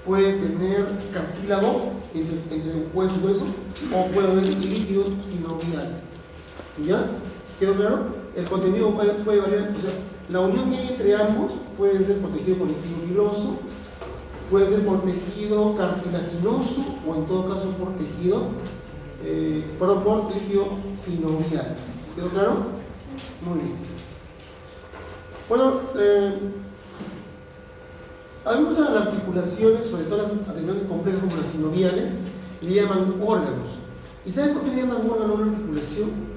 puede tener cartílago entre hueso y hueso, o puede haber líquido sinovial. ¿Ya? ¿Quedó claro? El contenido puede variar, o sea, la unión que hay entre ambos puede ser por tejido conectivo fibroso, puede ser por tejido cartilaginoso o en todo caso por tejido, por líquido sinovial. ¿Quedó claro? Muy bien. Bueno, algunas de las articulaciones, sobre todo las articulaciones complejas como las sinoviales, le llaman órganos. ¿Y saben por qué le llaman órgano a una articulación?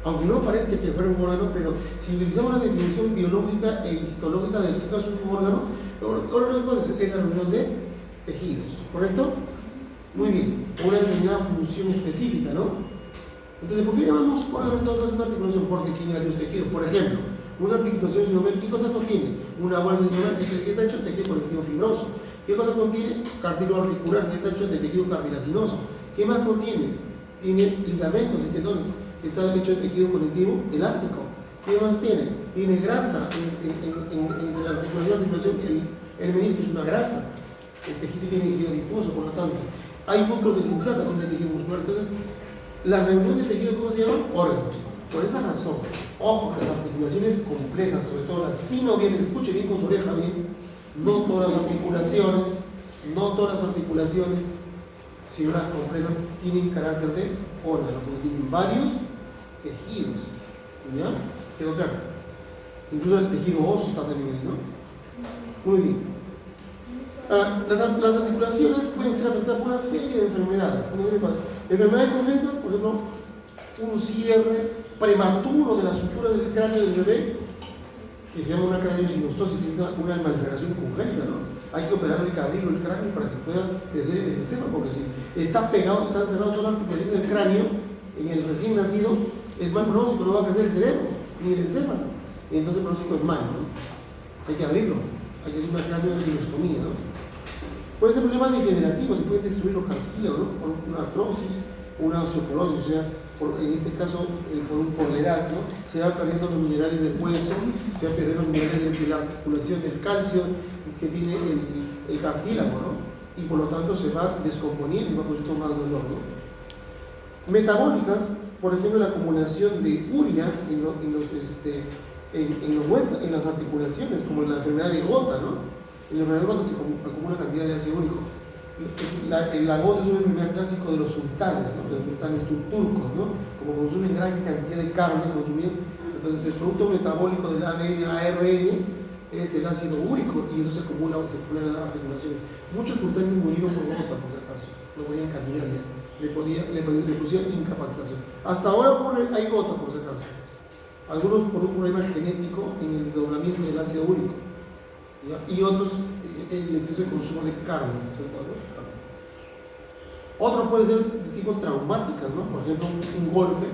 Aunque no parezca que fuera un órgano, pero si utilizamos una definición biológica e histológica de qué es un órgano, órgano es la reunión de tejidos, ¿correcto? Muy bien, una determinada función específica, ¿no? Entonces, ¿por qué llamamos órgano entonces una articulación? Porque tiene varios tejidos. Por ejemplo, una articulación sinovial, ¿qué cosa contiene? Una bolsa sinovial que está hecho de tejido conectivo fibroso. ¿Qué cosa contiene? Cartílago articular, que está hecho de tejido cartilaginoso. ¿Qué más contiene? Tiene ligamentos y tendones, que está hecho de tejido conectivo elástico. ¿Qué más tiene? Tiene grasa en la articulación. El menisco es una grasa. El tejido tiene tejido adiposo, por lo tanto. Hay músculo que se inserta con el tejido muscular. Entonces, la reunión de tejidos, ¿cómo se llaman? Órganos. Por esa razón, ojo, las articulaciones complejas, sobre todo las sinoviales, escuche bien con su oreja bien, no todas las articulaciones, sino las complejas, tienen carácter de órgano, porque tienen varios tejidos. ¿Ya? ¿Quedó claro? Incluso el tejido óseo está también ahí, ¿no? Muy bien. Las articulaciones pueden ser afectadas por una serie de enfermedades. Enfermedades congénitas, por ejemplo, un cierre prematuro de las suturas del cráneo del bebé, que se llama una craneosinostosis, una malformación congénita, ¿no? Hay que operarlo, hay que abrirlo el cráneo para que pueda crecer el encéfalo, porque si está pegado, está cerrado toda la articulación del cráneo, en el recién nacido, es mal pronóstico, no va a crecer el cerebro, ni el encéfalo. Y entonces el pronóstico es malo, ¿no? Hay que abrirlo, hay que hacer una craneosinostomía, ¿no? Puede ser problemas degenerativos, se pueden destruir los cartílagos, ¿no? Por una artrosis, una osteoporosis, o sea, en este caso, por la edad, ¿no? Se van perdiendo los minerales del hueso, se van perdiendo los minerales de la articulación del calcio que tiene el cartílago, ¿no? Y por lo tanto se va descomponiendo y va produciendo más dolor, ¿no? Metabólicas, por ejemplo, la acumulación de urea en los huesos, en las articulaciones, como en la enfermedad de gota, ¿no? En la enfermedad de gota se acumula cantidad de ácido úrico. La gota es una enfermedad clásica de los sultanes, ¿no? De los sultanes turcos, ¿no? Como consumen gran cantidad de carne, entonces el producto metabólico del ADN, ARN, es el ácido úrico y eso se acumula en las articulaciones. Muchos sultanes murieron por gota, por si acaso, no podían caminar ya, le producían incapacitación. Hasta ahora hay gota, por si acaso. Algunos por un problema genético en el doblamiento del ácido úrico, ¿ya? Y otros en el exceso de consumo de carnes, ¿no? Otros pueden ser de tipo traumáticas, ¿no? Por ejemplo, un golpe,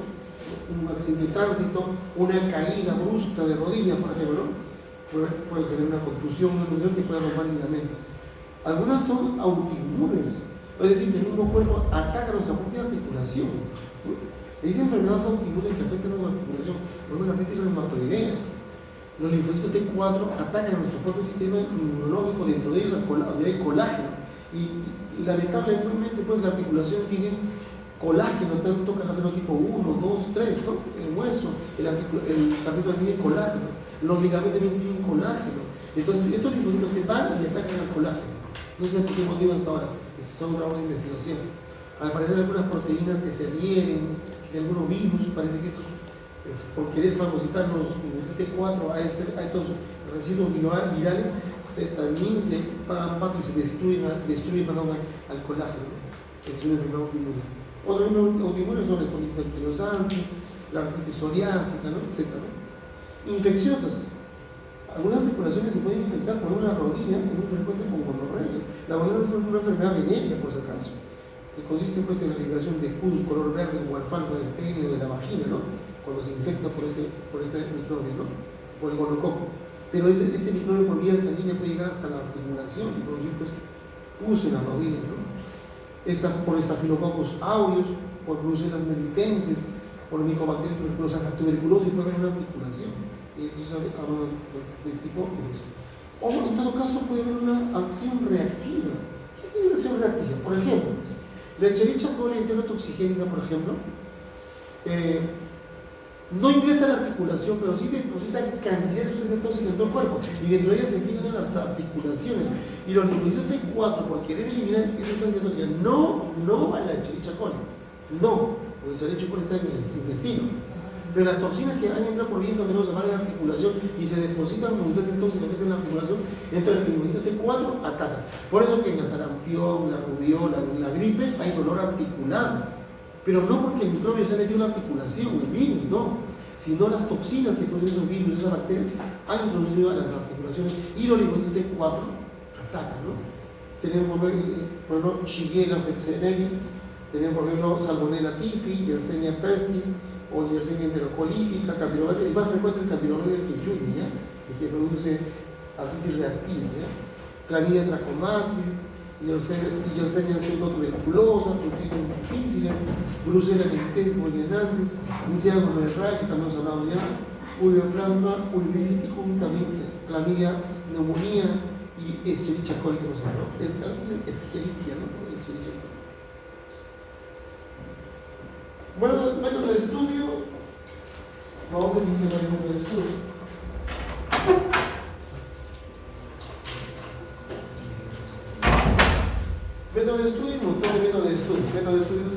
un accidente de tránsito, una caída brusca de rodilla, por ejemplo, ¿no? Puede generar una contusión que puede romper el ligamento. Algunas son autoinmunes, es decir, que el mismo cuerpo ataca nuestra propia articulación, ¿no? Existen enfermedades autoinmunes que afectan nuestra articulación, por ejemplo, la artritis reumatoidea. Los linfocitos T4 atacan nuestro propio sistema inmunológico, dentro de ellos hay colágeno. Y lamentablemente, pues la articulación tiene colágeno, tanto colágeno tipo 1, 2, 3, ¿no? El hueso, el cartílago tiene colágeno, los ligamentos también tienen colágeno. Entonces, estos linfocitos que van y atacan al colágeno. No sé por qué motivo hasta ahora, son una buena investigación. Al parecer, algunas proteínas que se adhieren de algunos virus, parece que estos, por querer fagocitar los T4 a estos residuos virales, también se pagan pato y se destruyen al colágeno, ¿no? Es una enfermedad autoinmune. Otros autoinmunes son la artritis anquilosante, la artritis psoriásica, ¿no? Etc., ¿no? Infecciosas. Algunas articulaciones se pueden infectar, por ejemplo, la rodilla, es muy frecuente con gonorrea. La gonorrea es una enfermedad venérea, por si acaso, que consiste pues, en la liberación de pus color verde como alfalfa del pene o de la vagina, ¿no? Cuando se infecta por este microbio, ¿no? Por el gonococo. Pero este microbio por vía sanguínea puede llegar hasta la articulación y producir pues, pus en la rodilla, ¿no? Por estafilococos aureus, por brucelas melitenses, por micobacterias tuberculosas, hasta tuberculosis puede haber una articulación. Y entonces hablamos de tipo infección. O en todo caso puede haber una acción reactiva Por ejemplo, la Escherichia coli enterotoxigénica, por ejemplo, no ingresa a la articulación, pero sí deposita cantidad de sustancias tóxicas en todo el cuerpo. Y dentro de ellas se fijan las articulaciones. Y los linfocitos T4, por querer eliminar esa sustancia tóxica, no a la Escherichia coli. No, porque la Escherichia coli está en el intestino. Pero las toxinas que han entrado por vías venosas van a la articulación y se depositan como sustancias tóxicas que en la articulación, entonces el linfocito T4 ataca. Por eso que en la sarampión, la rubiola, en la gripe hay dolor articular. Pero no porque el microbio se ha metido en la articulación, el virus, no, sino las toxinas que producen esos virus, esas bacterias, han introducido a las articulaciones y los linfocitos T4 atacan, ¿no? Tenemos, por ejemplo, Shigella flexneri, tenemos, por ejemplo, Salmonella typhi, Yersinia pestis, o Yersinia enterocolítica, Campylobacter, el más frecuente es Campylobacter jejuni, ¿ya? El que produce artritis reactiva, ¿ya? Clamidia trachomatis, Yersinia pseudotuberculosa, Clostridium difficile, Brucella menthes boyanantes, Neisseria gonorrhoeae, que también hemos hablado ya, Ureoplanta ulviciticum, también es clamidia, neumonía y Escherichia coli que hemos hablado. Es Escherichia, ¿no? Escherichia coli. Bueno, el método de estudio, vamos a mencionar el método de estudio. Método de estudio y un montón de métodos de estudio. Métodos de estudios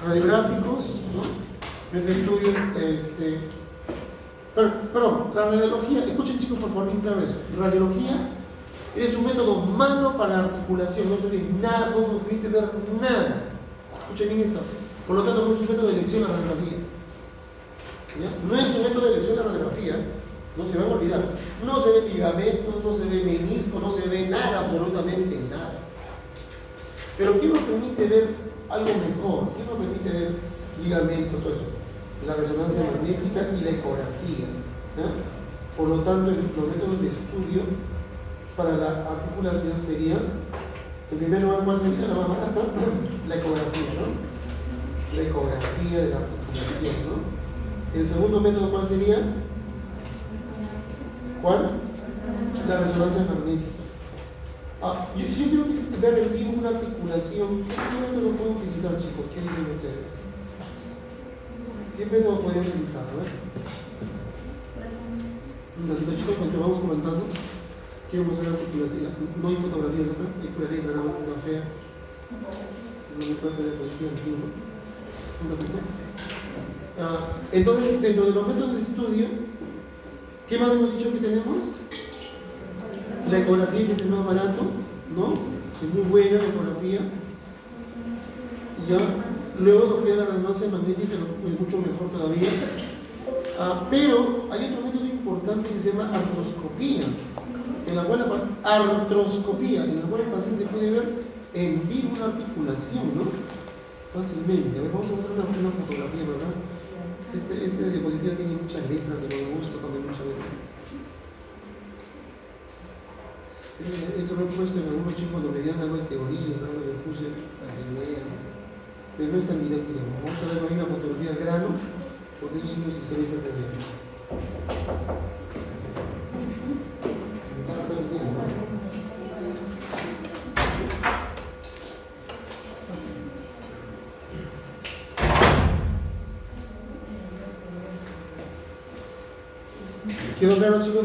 radiográficos, ¿no? Método de estudios, perdón, la radiología, escuchen chicos por favor, bien claro eso. Radiología es un método malo para la articulación, no se ve nada, no nos permite ver nada. Escuchen bien esto. Por lo tanto, no es un método de elección la radiografía. ¿Ya? No es un método de elección la radiografía, no se van a olvidar. No se ve ligamentos, no se ve menisco, no se ve nada, absolutamente nada. Pero ¿qué nos permite ver algo mejor? ¿Qué nos permite ver ligamentos, todo eso? La resonancia magnética y la ecografía. ¿Ya? Por lo tanto, los métodos de estudio para la articulación serían, en primer lugar, ¿cuál sería la más barata? La ecografía, ¿no? La ecografía de la articulación, ¿no? El segundo método, ¿cuál sería? ¿Cuál? La resonancia magnética. Si yo quiero ver en vivo una articulación, ¿qué método puedo utilizar, chicos? ¿Qué dicen ustedes? ¿Qué método podría utilizar? A ver. Los chicos, mientras vamos comentando, quiero mostrar la articulación. No hay fotografías acá, hay pura letra, una fea. No me cuesta de posición antigua. Un ratito. Entonces, dentro de los métodos de estudio, ¿qué más hemos dicho que tenemos? La ecografía, que es el más barato, ¿no? Es muy buena la ecografía. Ya. Luego nos queda la resonancia magnética, es mucho mejor todavía. Pero hay otro método importante que se llama artroscopía, en la cual el paciente puede ver en vivo una articulación, ¿no? Fácilmente. A ver, vamos a mostrar una fotografía, ¿verdad? Este diapositiva tiene muchas letras, de lo que me gusta también muchas letras. Esto lo he puesto en algunos chicos donde veían algo de teoría, algo que puse para que lo vean, pero no es tan directo. Vamos a ver ahí una fotografía al grano, porque eso sí nos interesa también. ¿Quedó claro, chicos?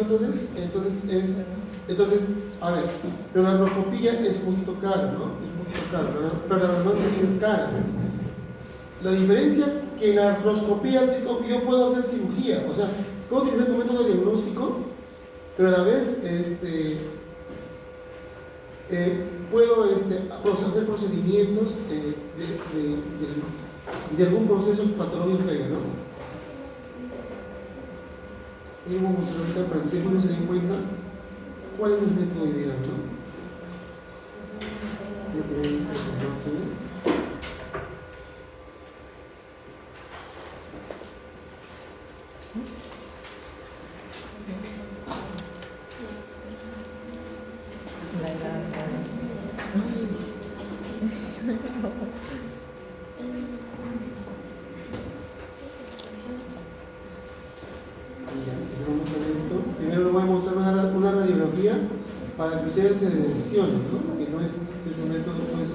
Entonces, a ver, pero la artroscopía es un poquito cara, ¿no? Es un poquito cara, pero la artroscopía es cara. La diferencia que en la artroscopía, chicos, yo puedo hacer cirugía, o sea, puedo utilizar como método diagnóstico, pero a la vez, puedo hacer procedimientos de algún proceso patológico que haya, ¿no? Y vamos a mostrar ahorita para que ustedes no se den cuenta cuál es el método ideal, ¿no? Lo que voy a hacer para que ustedes se dimensionen, ¿no? Que no es un método, pues,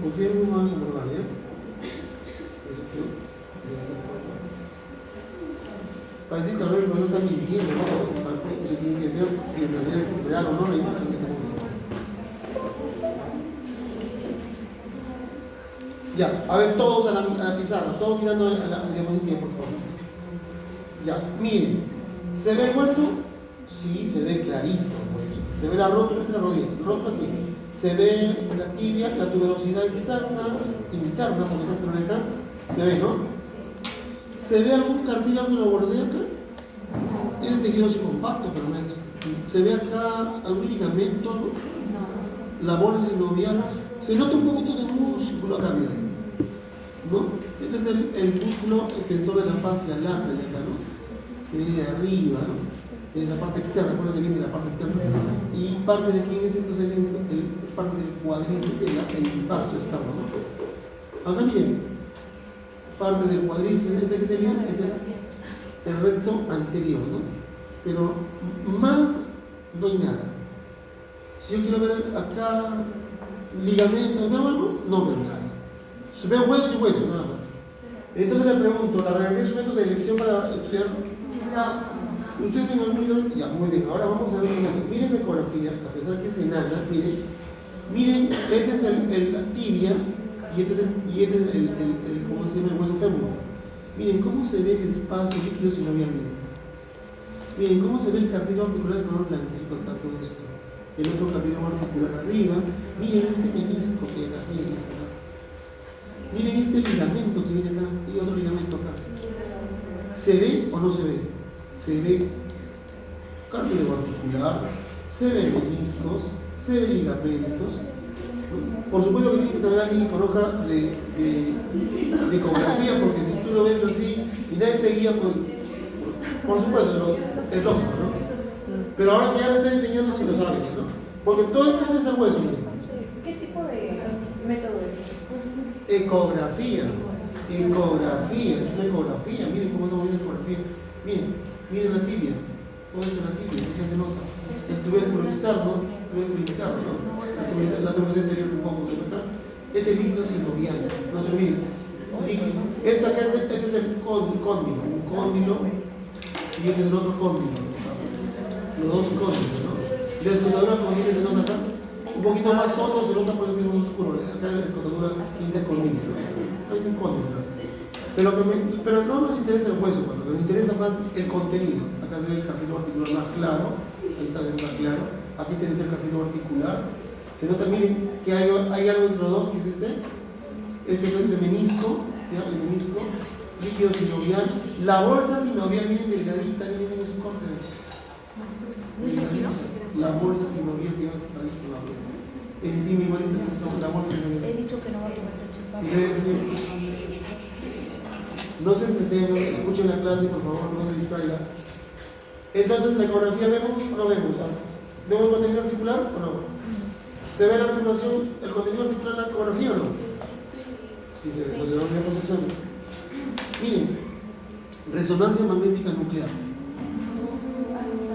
ustedes mismos van a comprobar, ¿ya? Para decir, tal vez no está mintiendo, ¿no? Usted tiene que ver si en realidad es real o no la imagen que está viendo. Ya, a ver, todos a la pizarra, todos mirando a la diapositiva, por favor. Ya, miren, ¿se ve el hueso? Sí, se ve clarito el hueso. Se ve la rótula entre la rodilla, rota sí. Se ve la tibia, la tuberosidad externa, interna, porque es entre acá. Se ve, ¿no? ¿Se ve algún cartílago que lo bordea acá? Es tejido compacto, pero no es. ¿Se ve acá algún ligamento, no? La bola sinovial. Se nota un poquito de músculo acá, miren. ¿No? Este es el músculo extensor de la fascia lata de acá, ¿no? Que viene de arriba, ¿no? Es la parte externa, por eso viene de la parte externa. Y parte de quién es esto, es parte del cuadríceps, el vasto externo, ¿no? Acá miren, parte del cuadríceps, ¿este qué sería? El recto anterior, ¿no? Pero más no hay nada. Si yo quiero ver acá ligamento, ¿veo algo? No veo nada. Se ve hueso y hueso, nada más. Entonces le pregunto, ¿la radiografía es un método de elección para estudiar? No. ¿Ustedes ven algún ligamento? Ya, muy bien. Ahora vamos a ver un momento. Miren la ecografía, a pesar que es enana, miren, este es la tibia y este es ¿cómo se llama? El hueso fémur. Miren cómo se ve el espacio líquido sinovial. Miren cómo se ve el cartílago articular de color blanquito, está todo esto. El otro cartílago articular arriba. Miren este menisco que acá, miren este acá. Miren este ligamento que viene acá y otro ligamento acá. ¿Se ve o no se ve? Se ve cartílago articular, se ven meniscos, se ven ligamentos. Por supuesto que tiene que saber alguien que conozca de ecografía, porque si tú lo ves así y nadie te guía, pues por supuesto es lógico, ¿no? Pero ahora que ya le están enseñando si lo sabes, ¿no? Porque todo depende de ese hueso, miren. ¿Qué tipo de método es? Ecografía, es una ecografía, miren cómo estamos viendo ecografía. Miren la tibia, todo esto es la tibia, ¿qué se nota? El tubérculo externo, el tubérculo interno, ¿no? La tuberosidad anterior un poco de acá. Este líquido sinovial, no se olviden. Líquido. Este acá este es el cóndilo, un cóndilo y este es el otro cóndilo. Los dos cóndilos, ¿no? Y la escotadura, como miren, se nota acá. Un poquito más hondo se nota por eso que es más oscuro. Acá es la escotadura intercondilo. Hay intercóndilos. Pero no nos interesa el hueso, nos interesa más el contenido. Acá se ve el cartílago articular más claro, ahí está más claro. Aquí tienes el cartílago articular. Se nota, miren, que hay algo entre los dos, que es este. Este no es el menisco, ¿ya? El menisco, líquido sinovial. La bolsa sinovial, miren, delgadita, miren su corte. La bolsa sinovial que va a estar ahí por la boca. Encima igualito, la bolsa sinovial. He dicho que no va a tomar Sí. No se entretengan, escuchen la clase, por favor, no se distraigan. Entonces, la ecografía, ¿vemos o no vemos? ¿Vemos el contenido articular o no? ¿Se ve la articulación, el contenido articular en la ecografía o no? Sí, se ve, pues vamos a hacer examen. Miren, resonancia magnética nuclear.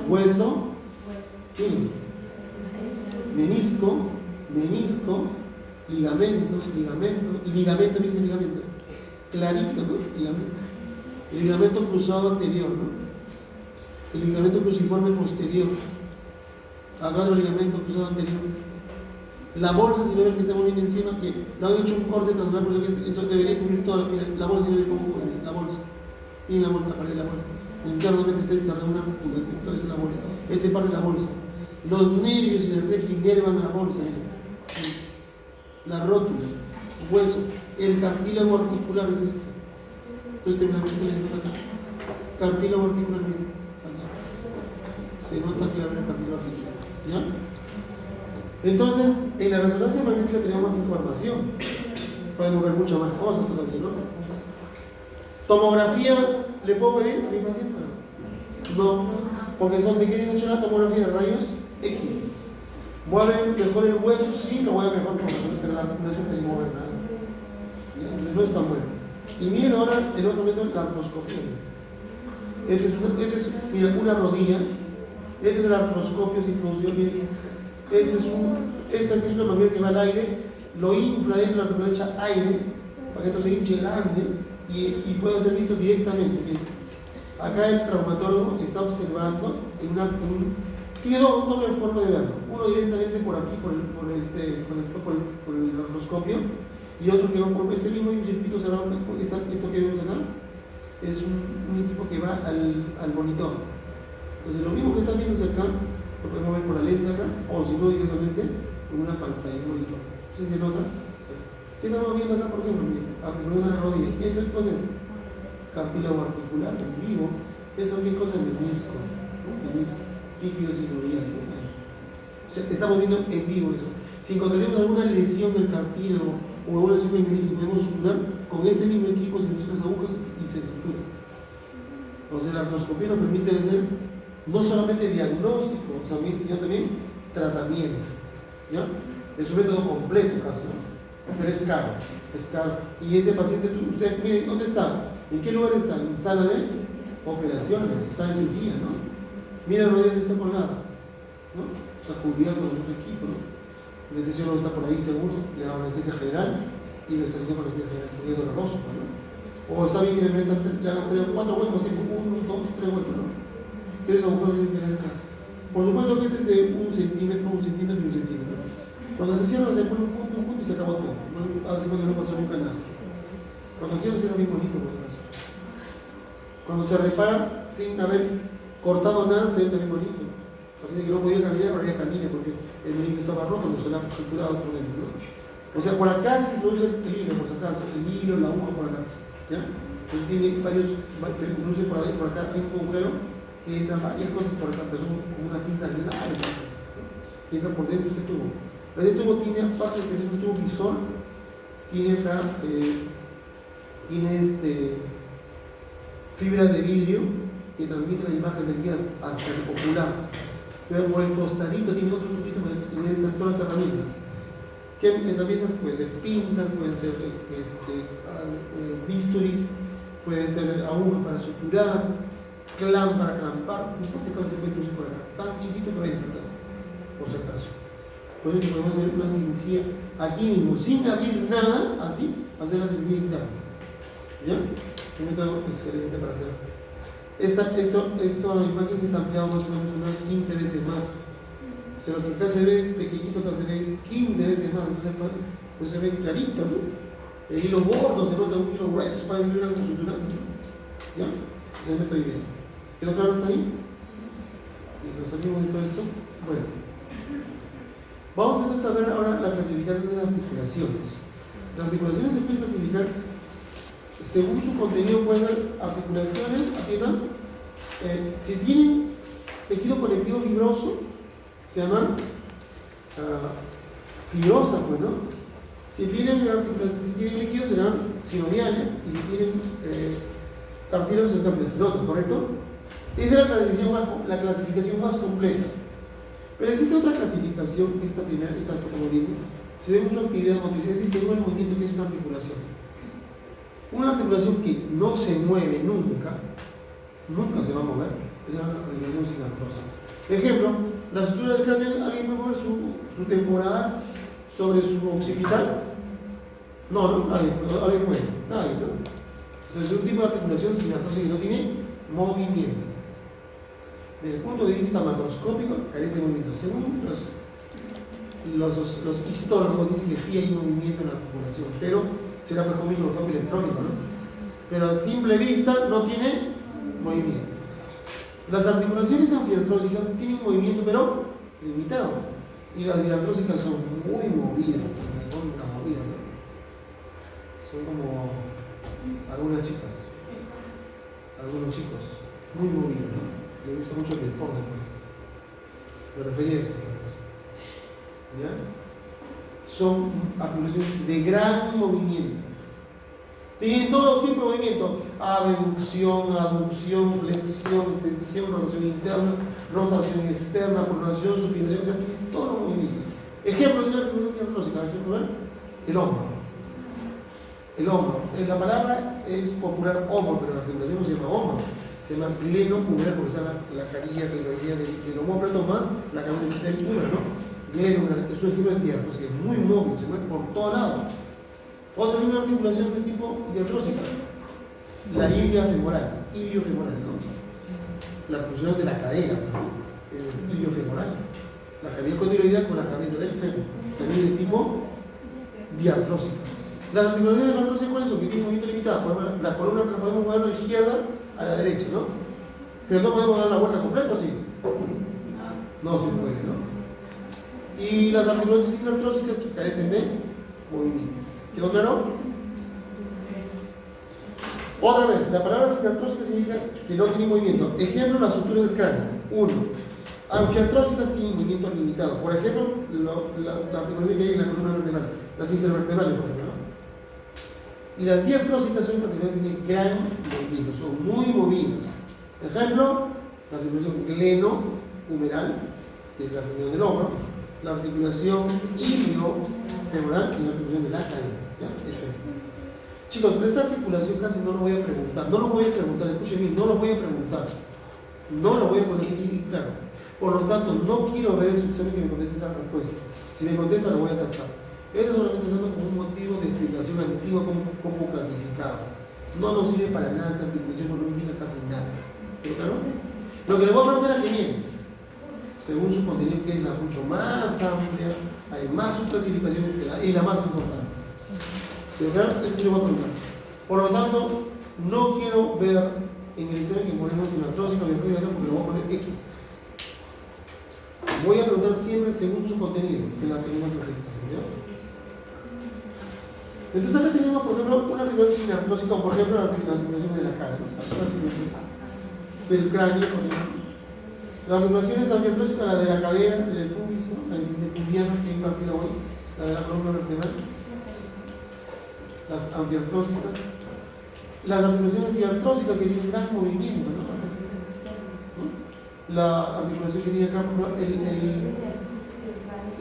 Hueso, miren, menisco, ligamentos, ligamento, miren el ligamento. Clarito, ¿no? El ligamento cruzado anterior, ¿no? El ligamento cruciforme posterior. Acá el ligamento cruzado anterior. La bolsa sinovial que estamos viendo encima, que le han hecho un corte transversal, por eso que esto debería cubrir todo. Miren, la bolsa sinovial como cubre, la bolsa. Miren la bolsa, aparte de la bolsa. Internamente está desarrollada una cúpula, entonces es la bolsa. Esta es parte de la bolsa. Los nervios y la red que inervan a la bolsa. Miren. La rótula, hueso. El cartílago articular es este. Este cartílago articular, miren. Se nota claro el cartílago articular. ¿Ya? Entonces, en la resonancia magnética tenemos más información. Podemos ver muchas más cosas todavía, ¿no? ¿Tomografía le puedo pedir a mi paciente? No, porque son de qué tiene hecho la tomografía de rayos X. ¿Mueven mejor el hueso? Sí, lo mueve mejor con pero la articulación que no mueve nada. ¿Ya? No es tan bueno. Y miren ahora el otro método, la artroscopía. Este es mira, una rodilla. Este es el artroscopio, se introdució bien. Esta aquí es una manguera que va al aire lo infla dentro de la articular, echa aire para que esto se hinche grande y pueda ser visto directamente. Miren. Acá el traumatólogo está observando tiene doble forma de verlo. Uno directamente por aquí, por el artroscopio, y otro que va por este mismo circuito cerrado. Esto que vemos acá es un equipo que va al monitor. Entonces, lo mismo que están viendo acá, lo podemos ver por la lente acá, o si no, directamente en una pantalla, en un monitor. ¿Sí se nota? ¿Qué estamos viendo acá, por ejemplo? Articulación de la rodilla. ¿Es el proceso? Cartílago articular en vivo. ¿Esto qué cosa? Menisco. Menisco. Líquido sinovial. Estamos viendo en vivo eso. Si encontraremos alguna lesión del cartílago o alguna lesión del menisco, podemos suturar con este mismo equipo, se usan las agujas y se sutura. O sea, la artroscopía nos permite hacer no solamente diagnóstico, sino también tratamiento. ¿Ya? Es un método completo casi, ¿no? Pero es caro, es caro. Y este paciente, usted, mire, ¿dónde está? ¿En qué lugar está? En sala de operaciones, sala de cirugía, ¿no? Mira el rodillo donde está colgada, ¿no? Está cubierto con mucho equipo, ¿no? El anestesiólogo está por ahí seguro, le da anestesia general y lo está haciendo con anestesia general, porque es doloroso, ¿no? O está bien que le hagan 3 o 4 huecos, 1, 2, 3 huecos, ¿no? 3 agujeros tienen que tener acá. Por supuesto que este es de 1 centímetro, 1 centímetro y 1 centímetro. Cuando se cierra se pone un punto y se acabó todo. Así que no pasó nunca nada. Cuando se cierra bien bonito, por si acaso. Cuando se repara sin haber cortado nada, se ve también bonito. Así que no podía caminar, ahora ya camina porque el menisco estaba roto, no se le ha suturado por dentro, ¿no? O sea, por acá se introduce el hilo, por si acaso, el hilo, la aguja por acá. ¿Ya? Entonces tiene varios, se introduce por ahí, por acá hay un agujero que entran varias cosas por acá, pero son como una pinza larga, ¿no? Que entra por dentro de este tubo. Este tubo tiene, aparte de que es un tubo visor, tiene acá, fibras de vidrio que transmiten la imagen del guía hasta el ocular. Pero por el costadito tiene otro circuito que tiene todas las herramientas. ¿Qué herramientas? Pueden ser pinzas, pueden ser bísturis, pueden ser agujas para suturar, clamp para clampar, un montón de cosas se pueden introducir por acá. Tan chiquito que va a entrar, por si acaso. Por eso podemos hacer una cirugía aquí mismo, sin abrir nada, así, hacer la cirugía interna. ¿Ya? Un método excelente para hacerlo. Esta imagen está ampliada más o menos unas 15 veces más. O sea, lo que acá se ve pequeñito, acá se ve 15 veces más. Entonces, pues se ve clarito, ¿no? El hilo gordo se nota un hilo grueso para ir algo suturando. ¿Ya? Ese es el método ideal. ¿Quedó claro hasta ahí? Y nos salimos de todo esto. Bueno. Vamos entonces a ver ahora la clasificación de las articulaciones. Las articulaciones se pueden clasificar según su contenido. Pueden ser articulaciones, atiendan, si tienen tejido conectivo fibroso, se llaman fibrosas, pues, ¿no? Si tienen líquidos, serán sinoviales, y si tienen cartílagos, serán cartilaginosas, ¿correcto? Esa es la clasificación más completa. Pero existe otra clasificación, esta primera, esta que estamos viendo, según su actividad motriz, es decir, según el movimiento, que es una articulación. Una articulación que no se mueve nunca se va a mover, es una articulación sin artrosis. Ejemplo, la sutura del cráneo, ¿alguien puede mover su temporal sobre su occipital? No, nadie puede, nadie, ¿no? Entonces es un tipo de articulación sin artrosis que no tiene movimiento. Desde el punto de vista macroscópico, carece de movimiento. Según los histólogos dicen que sí hay movimiento en la articulación, pero será por un microscopio electrónico, ¿no? Pero a simple vista no tiene movimiento. Las articulaciones anfiartrósicas tienen movimiento, pero limitado. Y las diartrósicas son muy movidas, ¿no? Son como algunas chicas, algunos chicos, muy movidos, ¿no? Le gusta mucho el deporte, pues. Me refería a eso. ¿Ya? Son articulaciones de gran movimiento. Tienen todos los tipos de movimiento: abducción, aducción, flexión, extensión, rotación interna, rotación externa, pronación, supinación, o sea, tienen todos los movimientos. Ejemplo de una articulación diartrósica, el hombro. El hombro. La palabra es popular hombro, pero la articulación no se llama hombro. Se llama glenohumeral porque está la carilla que lo diría del homóplato más la cabeza del húmero, ¿no? gleno, es un ejemplo de diartrosis, que es muy móvil, se mueve por todo lado. Otra es una articulación de tipo diartrósica, la iliofemoral, ¿no? La articulación de la cadera, ¿no? Iliofemoral. La cavidad condiloidea con la cabeza del fémur, también de tipo diartrósica. Las articulaciones de diartrosis, ¿cuáles son? Que tienen movimiento limitado. La columna la podemos mover de la izquierda a la derecha, ¿no? Pero no podemos dar la vuelta completa, ¿sí? No se puede, ¿no? Y las articulaciones sinartrósicas que carecen de movimiento. ¿Quedó claro? Otra vez, la palabra sinartrósica significa que no tiene movimiento. Ejemplo, las suturas del cráneo. 1. Anfiartrósicas tienen movimiento limitado. Por ejemplo, las articulaciones que hay en la columna vertebral, las intervertebrales, por ejemplo, ¿no? Y las diartrósicas son articulaciones que tienen gran movimiento, son muy movidas. Ejemplo, la articulación gleno-humeral, que es la articulación del hombro, la articulación iliofemoral y la articulación de la cadera. ¿Ya? Ejemplo. Chicos, pero esta articulación casi no lo voy a preguntar, escuchen bien, no lo voy a preguntar, no lo voy a poner así claro. Por lo tanto, no quiero ver en su examen que me conteste esas respuestas. Si me contesta, lo voy a tachar. Esto solamente dando como un motivo de explicación antigua, como clasificado. No nos sirve para nada esta articulación porque no indica casi nada. ¿Pero claro? Lo que le voy a preguntar es que viene, según su contenido, que es la mucho más amplia, hay más subclasificaciones y la más importante. ¿Pero claro? Eso sí le voy a preguntar. Por lo tanto, no quiero ver en el examen que ponen sinartrósica o porque le voy a poner X. Voy a preguntar siempre según su contenido, que es la segunda clasificación. ¿Ya? Entonces acá tenemos, por ejemplo, una articulación sinartrósica, o por ejemplo, la articulación de la cara, ¿no? Del cráneo, por ejemplo. La articulación es anfiartrósica, la de la cadera, del pubis, ¿no? La pubiana que impartí hoy, la de la columna vertebral. Las anfiartrósicas. Las articulaciones diartrósicas que tienen gran movimiento, ¿no? La articulación que tiene acá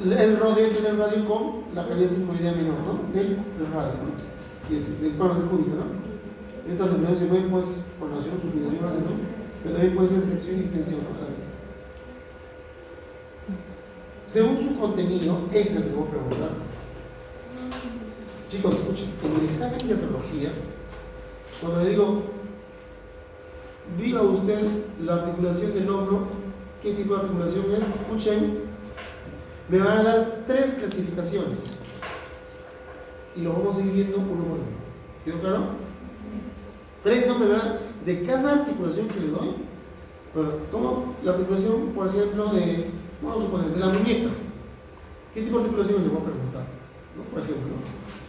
el rodete del radio con la cavidad sigmoidea menor, ¿no? Del radio, ¿no? Que es del plano del cúbito, ¿no? Esta articulación se mueve pues por nación, supinación, ascensor, pero también puede ser flexión y extensión, ¿no? A la vez. Según su contenido, es el que voy a preguntar. Chicos, escuchen, en el examen de diatología, cuando le digo, diga usted la articulación del hombro, qué tipo de articulación es, escuchen, me van a dar 3 clasificaciones y lo vamos a ir viendo uno por uno. ¿Quedó claro? 3 no me van a dar de cada articulación que le doy. Bueno, como la articulación, por ejemplo, vamos a suponer, de la muñeca. ¿Qué tipo de articulación le voy a preguntar? ¿No? Por ejemplo,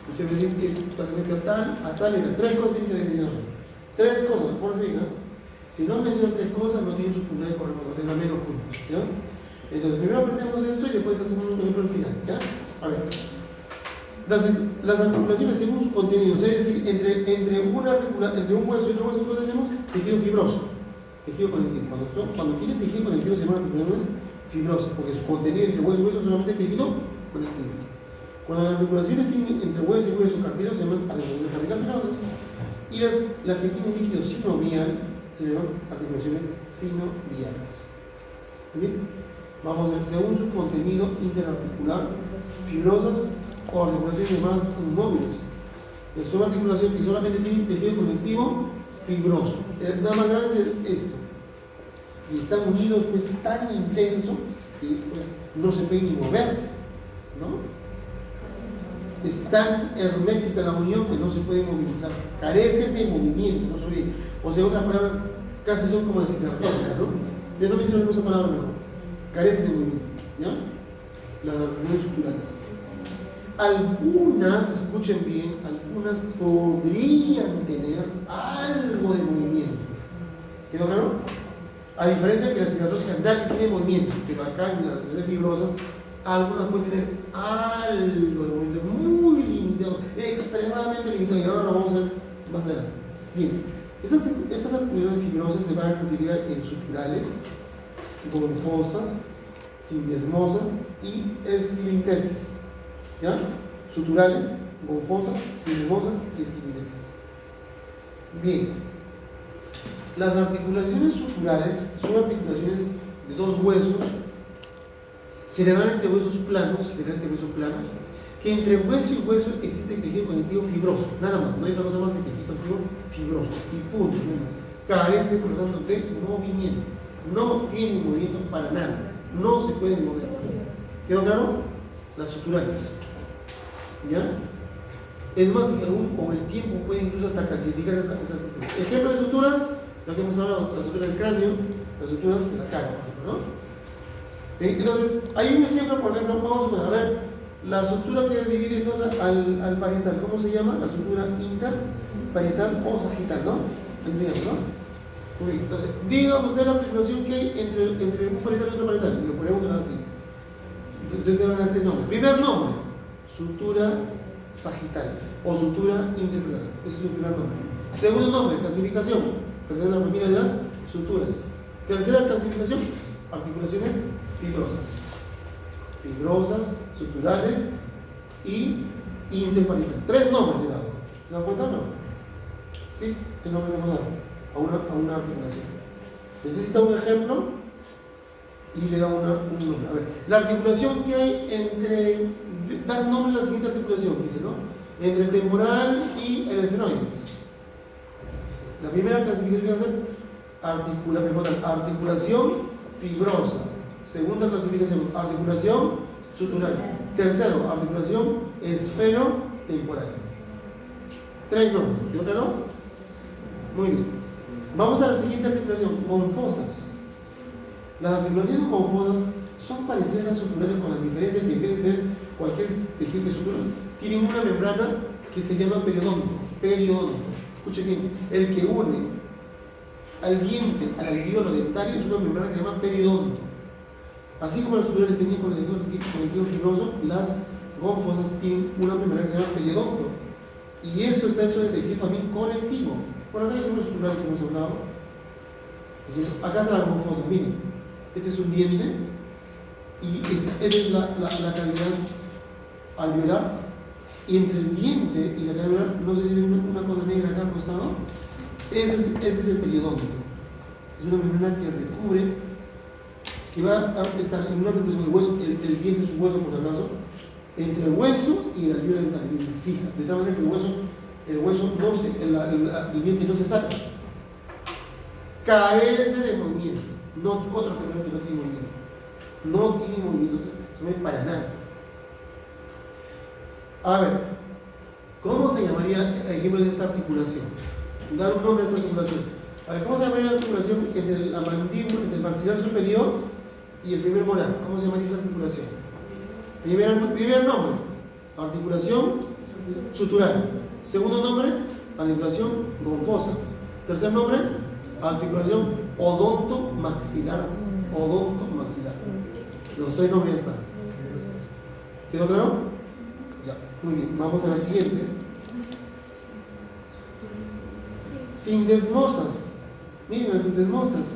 usted me dice que pertenece a tal y a 3 cosas tienen que definir. 3 cosas, por si, ¿no? Si no menciona 3 cosas, no tiene su puntaje correspondiente, tendrá menos puntos. ¿Ya? Entonces, primero aprendemos esto y después hacemos un ejemplo al final. ¿Ya? A ver. Las articulaciones según su contenido, es decir, entre un hueso y otro hueso, ¿qué tenemos? Tejido fibroso, tejido conectivo. Cuando tiene tejido conectivo se llama articulaciones fibrosas, porque su contenido entre hueso y hueso es solamente tejido conectivo. Cuando las articulaciones tienen entre hueso y hueso cartílago se llaman articulaciones cartilaginosas. Y las que tienen líquido sinovial se llaman articulaciones sinoviales. ¿Bien? Vamos a ver, según su contenido interarticular, fibrosas o articulaciones más inmóviles. Son articulaciones que solamente tienen tejido conectivo fibroso. Nada más grande es esto. Y están unidos pues tan intenso que pues no se puede ni mover, ¿no? Es tan hermética la unión que no se puede movilizar. Carece de movimiento, no se olvide. O sea, otras palabras casi son como las sinartrósicas, ¿no? Ya no mencionemos esa palabra mejor. Carece de movimiento, ¿ya? Las articulaciones suturales. Algunas, escuchen bien, algunas podrían tener algo de movimiento. ¿Quedó claro? A diferencia de que las sinartrósicas nadie tiene movimiento, pero acá en las articulaciones fibrosas, algunas pueden tener algo de movimiento muy limitado, extremadamente limitado, y ahora lo vamos a ver más adelante. Bien, estas articulaciones fibrosas se van a clasificar en suturales, gonfosas, sindesmosas y esquilitesis. ¿Ya? Suturales, gonfosas, sindesmosas y esquilitesis. Bien, las articulaciones suturales son articulaciones de 2 huesos generalmente huesos planos, que entre hueso y hueso existe tejido conectivo fibroso, nada más, no hay otra cosa más que tejido conectivo fibroso, y punto, no hay más. Carece, por lo tanto, de movimiento, no tiene movimiento para nada, no se pueden mover. ¿Quedó claro? Las suturales, ¿ya? Es más, con el tiempo puede incluso hasta calcificar esas suturas. Ejemplo de suturas, lo que hemos hablado, la sutura del cráneo, las suturas de la cara, ¿no? Entonces, hay un ejemplo, por ejemplo, vamos a ver, la sutura que divide entonces al parietal, ¿cómo se llama? La sutura interparietal o sagital, ¿no? Ahí se llama, ¿no? Muy bien, entonces, dígame usted la articulación que hay entre un parietal y otro parietal, y lo ponemos así. Entonces, te van a dar 3 nombres. Primer nombre, sutura sagital o sutura interparietal, ese es su primer nombre. Segundo nombre, clasificación, pertenece a la familia de las suturas. Tercera clasificación, articulaciones fibrosas, suturales y interparietal. 3 nombres he dado. ¿Se dan cuenta o no? Sí, el nombre le hemos dado a una articulación. Necesita un ejemplo y le da un nombre. A ver, la articulación que hay entre, dar nombre a la siguiente articulación, dice, ¿no? Entre el temporal y el esfenoides. La primera clasificación que va a ser articulación fibrosa. Segunda clasificación, articulación sutural. Tercero, articulación esfenotemporal. 3 nombres, ¿quedó claro? Muy bien. Vamos a la siguiente articulación, confosas. Las articulaciones confosas son parecidas a las suturales con la diferencia que en vez de tener cualquier tejido de sutura, tienen una membrana que se llama periodonto. Escuchen bien, el que une al diente, al alveolo dentario, es una membrana que se llama periodonto. Así como las suturales tenían conectivo fibroso, las confosas tienen una membrana que se llama periodonto. Y eso está hecho de tejido también conectivo. Por acá hay unos suturales que hemos hablado. Acá está la confosa, miren. Este es un diente y esta es la cavidad alveolar. Y entre el diente y la cavidad alveolar, no sé si ven una cosa negra acá al costado. Ese es el periodonto. Es una membrana que recubre, que va a estar en una articulación del hueso, el diente es un hueso por si acaso, entre el hueso y el alveolo dental, fija, de tal manera que el diente no se saca. Carece de movimiento, otro que no tiene movimiento. No tiene movimiento, no es para nada. A ver, ¿cómo se llamaría el ejemplo de esta articulación? Dar un nombre a esta articulación. A ver, ¿cómo se llamaría la articulación entre la mandíbula, entre el maxilar superior y el primer molar? ¿Cómo se llamaría esa articulación? Primer nombre, articulación sutural. Segundo nombre, articulación gonfosa. Tercer nombre, articulación odontomaxilar. Los 3 nombres ya están. ¿Quedó claro? Ya, muy bien. Vamos a la siguiente. Sindesmosas. Miren, las sindesmosas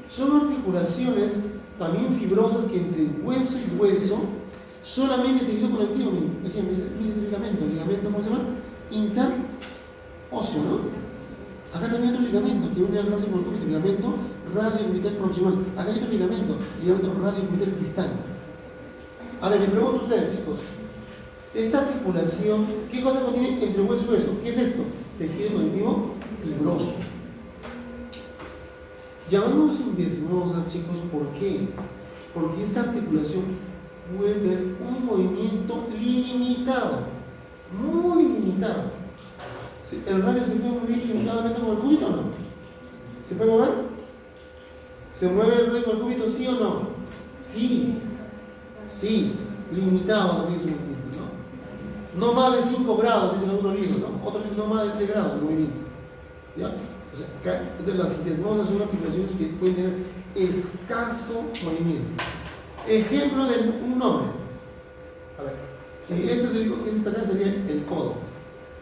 son articulaciones también fibrosas que entre hueso y hueso solamente tejido conectivo. Miren, ejemplo, miren ese ligamento, ¿cómo se llama? Interóseo, ¿no? Acá también hay otro ligamento que une al radio cubital, ligamento radiocubital proximal. Acá hay otro ligamento radiocubital distal. A ver, les pregunto a ustedes, chicos, esta articulación, ¿qué cosa contiene entre hueso y hueso? ¿Qué es esto? Tejido conectivo fibroso. Llamamos sindesmosas, chicos, ¿por qué? Porque esta articulación puede tener un movimiento limitado, muy limitado. ¿El radio se puede mover limitadamente con el cúbito o no? ¿Se puede mover? ¿Se mueve el radio con el cúbito, sí o no? Sí, limitado también su movimiento, ¿no? No más de 5 grados, dicen algunos libros, ¿no? Otros dicen no más de 3 grados de movimiento. ¿Ya? O sea, entonces las sindesmosas son articulaciones que pueden tener escaso movimiento. Ejemplo de un nombre. A ver, si esto te digo que esta acá sería el codo.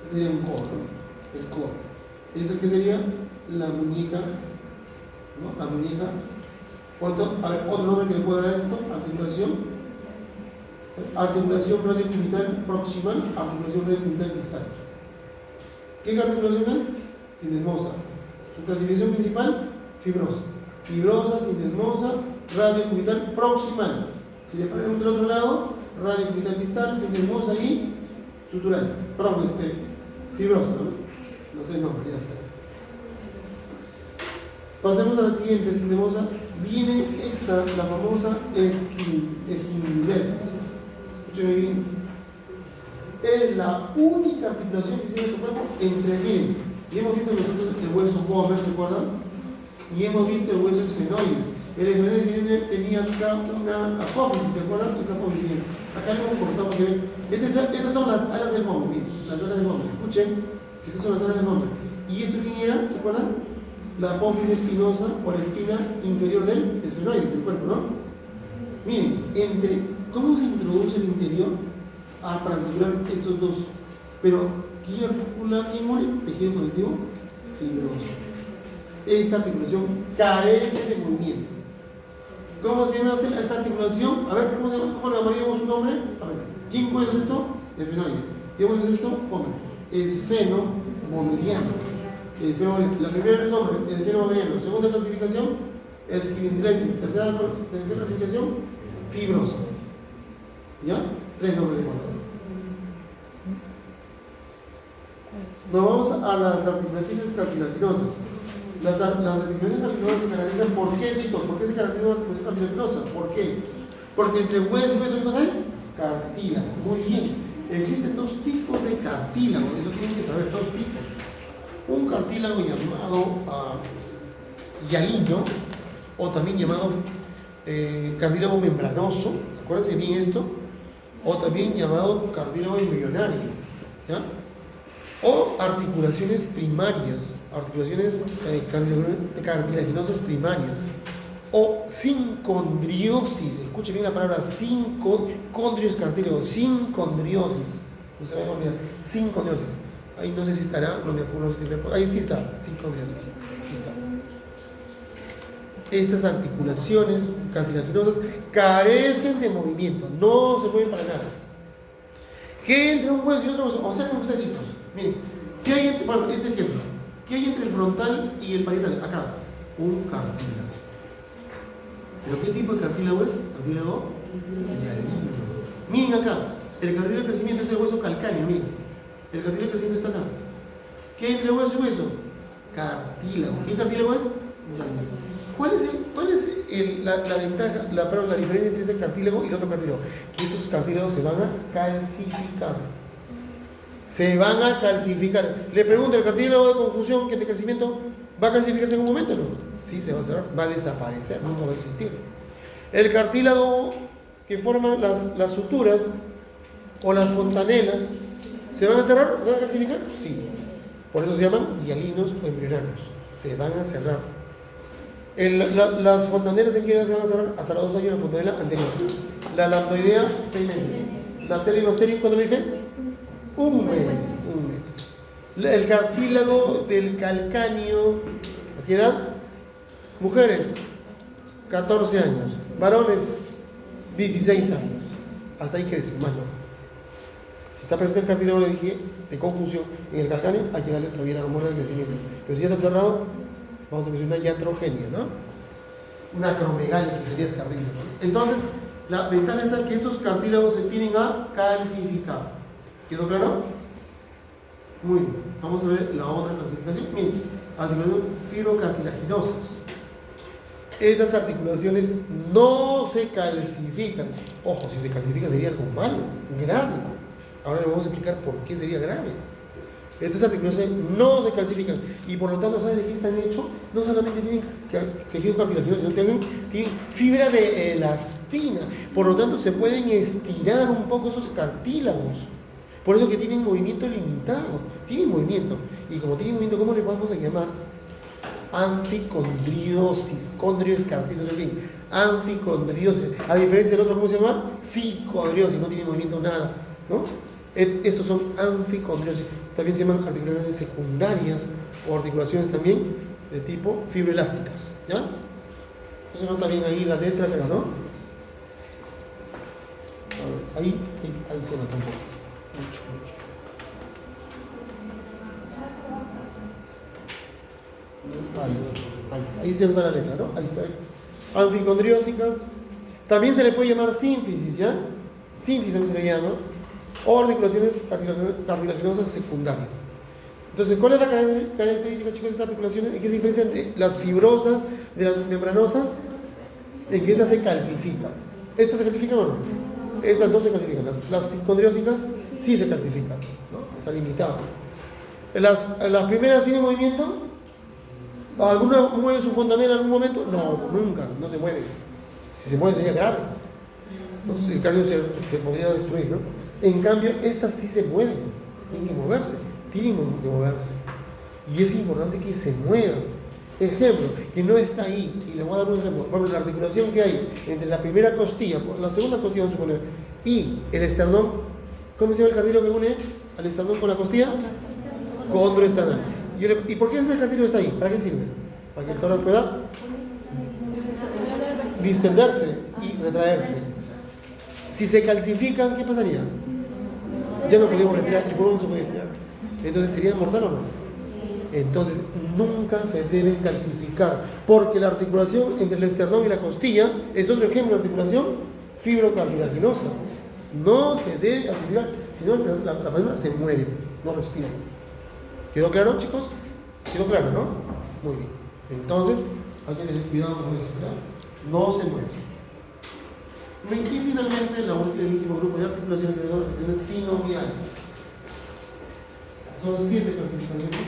Este sería un codo, ¿no? El codo. ¿Eso qué sería? La muñeca, ¿no? La muñeca. A ver, otro nombre que le puedo dar a esto, articulación. Articulación radiocubital proximal, articulación radiocubital distal. ¿Qué articulación es? Sindesmosa. Su clasificación principal, fibrosa. Fibrosa, sindesmosa, radiocubital proximal. Si le ponemos del otro lado, radio comunicación distal, sindemosas y sutural. Perdón, fibrosa, ¿no? Los tres nombres, ya está. Pasemos a la siguiente, sindemosa. Viene esta, la famosa esquindilesis. Escúcheme bien. Es la única articulación que tiene tu cuerpo entre bien. Y hemos visto nosotros el hueso Homer, ¿se acuerdan? Y hemos visto el hueso esfenoides. El esfenoides tenía una apófisis, ¿se acuerdan? Esta apófisis. Acá lo hemos cortado porque ven. Estas son las alas del hombre, miren, las alas del hombre. Escuchen, estas son las alas del hombre. ¿Y esto quién era? ¿Se acuerdan? La apófisis espinosa o la espina inferior del esfenoides, del cuerpo, ¿no? Miren, ¿cómo se introduce el interior para articular estos dos? Pero, ¿quién articula? ¿Quién muere? Tejido conectivo fibroso. Esta articulación carece de movimiento. ¿Cómo se llama esta articulación? A ver, ¿cómo le llamaríamos su nombre? A ver, ¿quién puede hacer esto? Esfenoides. ¿Quién puede hacer esto? Hombre. Esfenomomeriano. La primera el nombre, esfenomomeriano. Segunda clasificación, esquindilesis. Tercera clasificación, fibrosa. ¿Ya? Tres nombres de cuatro. Nos vamos a las articulaciones cartilaginosas. Las articulaciones cartilaginosas se caracterizan ¿por qué, chicos? ¿Por qué se caracteriza una articulación cartilaginosa? ¿Por qué? Porque entre hueso y hueso, ¿qué cosa hay? Cartílago. Muy bien. Existen dos tipos de cartílago, eso tienen que saber, dos tipos. Un cartílago llamado hialino, o también llamado cartílago membranoso, acuérdense bien esto, o también llamado cartílago embrionario, ¿ya? O articulaciones primarias, articulaciones cartilaginosas primarias, o sincondriosis. Escuchen bien la palabra condrio es cartílago, sincondriosis. No se vayan a olvidar, sincondriosis. Ahí no sé si estará, no me acuerdo si ahí sí está, sincondriosis. Sí está. Estas articulaciones cartilaginosas carecen de movimiento, no se mueven para nada. ¿Qué entre un hueso y otro hueso? Observen ustedes, chicos. Miren, ¿qué hay entre, bueno, este ejemplo? ¿Qué hay entre el frontal y el parietal? Acá, un cartílago. ¿Pero qué tipo de cartílago es? Cartílago hialino. Miren acá, el cartílago de crecimiento es el hueso calcáneo, miren. El cartílago de crecimiento está acá. ¿Qué hay entre hueso y hueso? Cartílago. ¿Qué cartílago es? Hialino. ¿Cuál es la ventaja, la diferencia entre ese cartílago y el otro cartílago? Que estos cartílagos se van a calcificar. Se van a calcificar. Le pregunto, ¿el cartílago de confusión, que es de crecimiento, va a calcificarse en un momento? No. Sí, se va a cerrar, va a desaparecer, no va a existir. El cartílago que forman las suturas o las fontanelas, ¿se van a cerrar? ¿Se van a calcificar? Sí. Por eso se llaman hialinos o embrionarios. Se van a cerrar. Las fontanelas, ¿en qué edad se van a cerrar? Hasta los 2 años la fontanela anterior. La lambdoidea, 6 meses. La telenosterio, ¿cuándo le dije? Un mes. El cartílago del calcáneo, ¿a qué edad? Mujeres, 14 años. Varones, 16 años. Hasta ahí crece, más no. Si está presente el cartílago, le dije, de conjunción en el calcáneo, hay que darle todavía la hormona de crecimiento. Pero si ya está cerrado, vamos a mencionar una iatrogenia, ¿no? Una acromegalia, que sería terrible, ¿no? Entonces, la ventaja está que estos cartílagos se tienen a calcificar. ¿Quedó claro? Muy bien. Vamos a ver la otra clasificación. Miren, articulaciones fibrocartilaginosas. Estas articulaciones no se calcifican. Ojo, si se calcifica sería algo malo, grave. Ahora le vamos a explicar por qué sería grave. Estas articulaciones no se calcifican y por lo tanto, ¿sabes de qué están hechos? No solamente tienen tejido cartilaginoso, sino tienen fibra de elastina. Por lo tanto, se pueden estirar un poco esos cartílagos. Por eso que tienen movimiento limitado. Tienen movimiento. Y como tienen movimiento, ¿cómo le vamos a llamar? Anficondriosis. Condrio es cartílago, en fin. Anficondriosis. A diferencia del otro, ¿cómo se llama? Psicondriosis. No tiene movimiento nada, ¿no? Estos son anficondriosis. También se llaman articulaciones secundarias o articulaciones también de tipo fibroelásticas. ¿Ya? No se nota bien ahí la letra, pero no. A ver, ahí se nota un poco. Mucho. Ahí se nota la letra, ¿no? Ahí está. Anficondriósicas, También se le puede llamar sínfisis, ¿ya? Sínfisis también se le llama. O articulaciones cartilaginosas secundarias. Entonces, ¿cuál es la característica, chicos, de estas articulaciones? ¿En qué se diferencian de las fibrosas de las membranosas? En que estas se calcifican. ¿Estas se calcifican o no? Estas no se calcifican. Las condriósicas sí se calcifican, ¿no? Está limitado. Las primeras tienen movimiento. ¿Alguna mueve su fontanela en algún momento? No, nunca, no se mueve. Si se mueve sería grave. Entonces el cráneo se podría destruir, ¿no? En cambio, estas sí se mueven. Tienen que moverse. Y es importante que se muevan. Ejemplo, que no está ahí. Y les voy a dar un ejemplo. Por ejemplo, la articulación que hay entre la primera costilla, la segunda costilla vamos a suponer, y el esternón. ¿Cómo se llama el cartílago que une al esternón con la costilla? Condroesternal. ¿Y por qué ese cartílago está ahí? ¿Para qué sirve? Para que el tórax pueda distenderse y retraerse. Si se calcifican, ¿qué pasaría? Ya no podemos respirar, el pulmón no se puede respirar. Entonces, ¿sería mortal o no? Entonces, nunca se deben calcificar, porque la articulación entre el esternón y la costilla es otro ejemplo de articulación fibrocartilaginosa. No se debe calcificar, si no la persona se muere, no respira. ¿Quedó claro, chicos? ¿Quedó claro, no? Muy bien. Entonces, hay que tener cuidado con eso, ¿verdad? No se muere. Y finalmente, el último grupo de articulaciones que son las articulaciones sinoviales. Son 7 clasificaciones.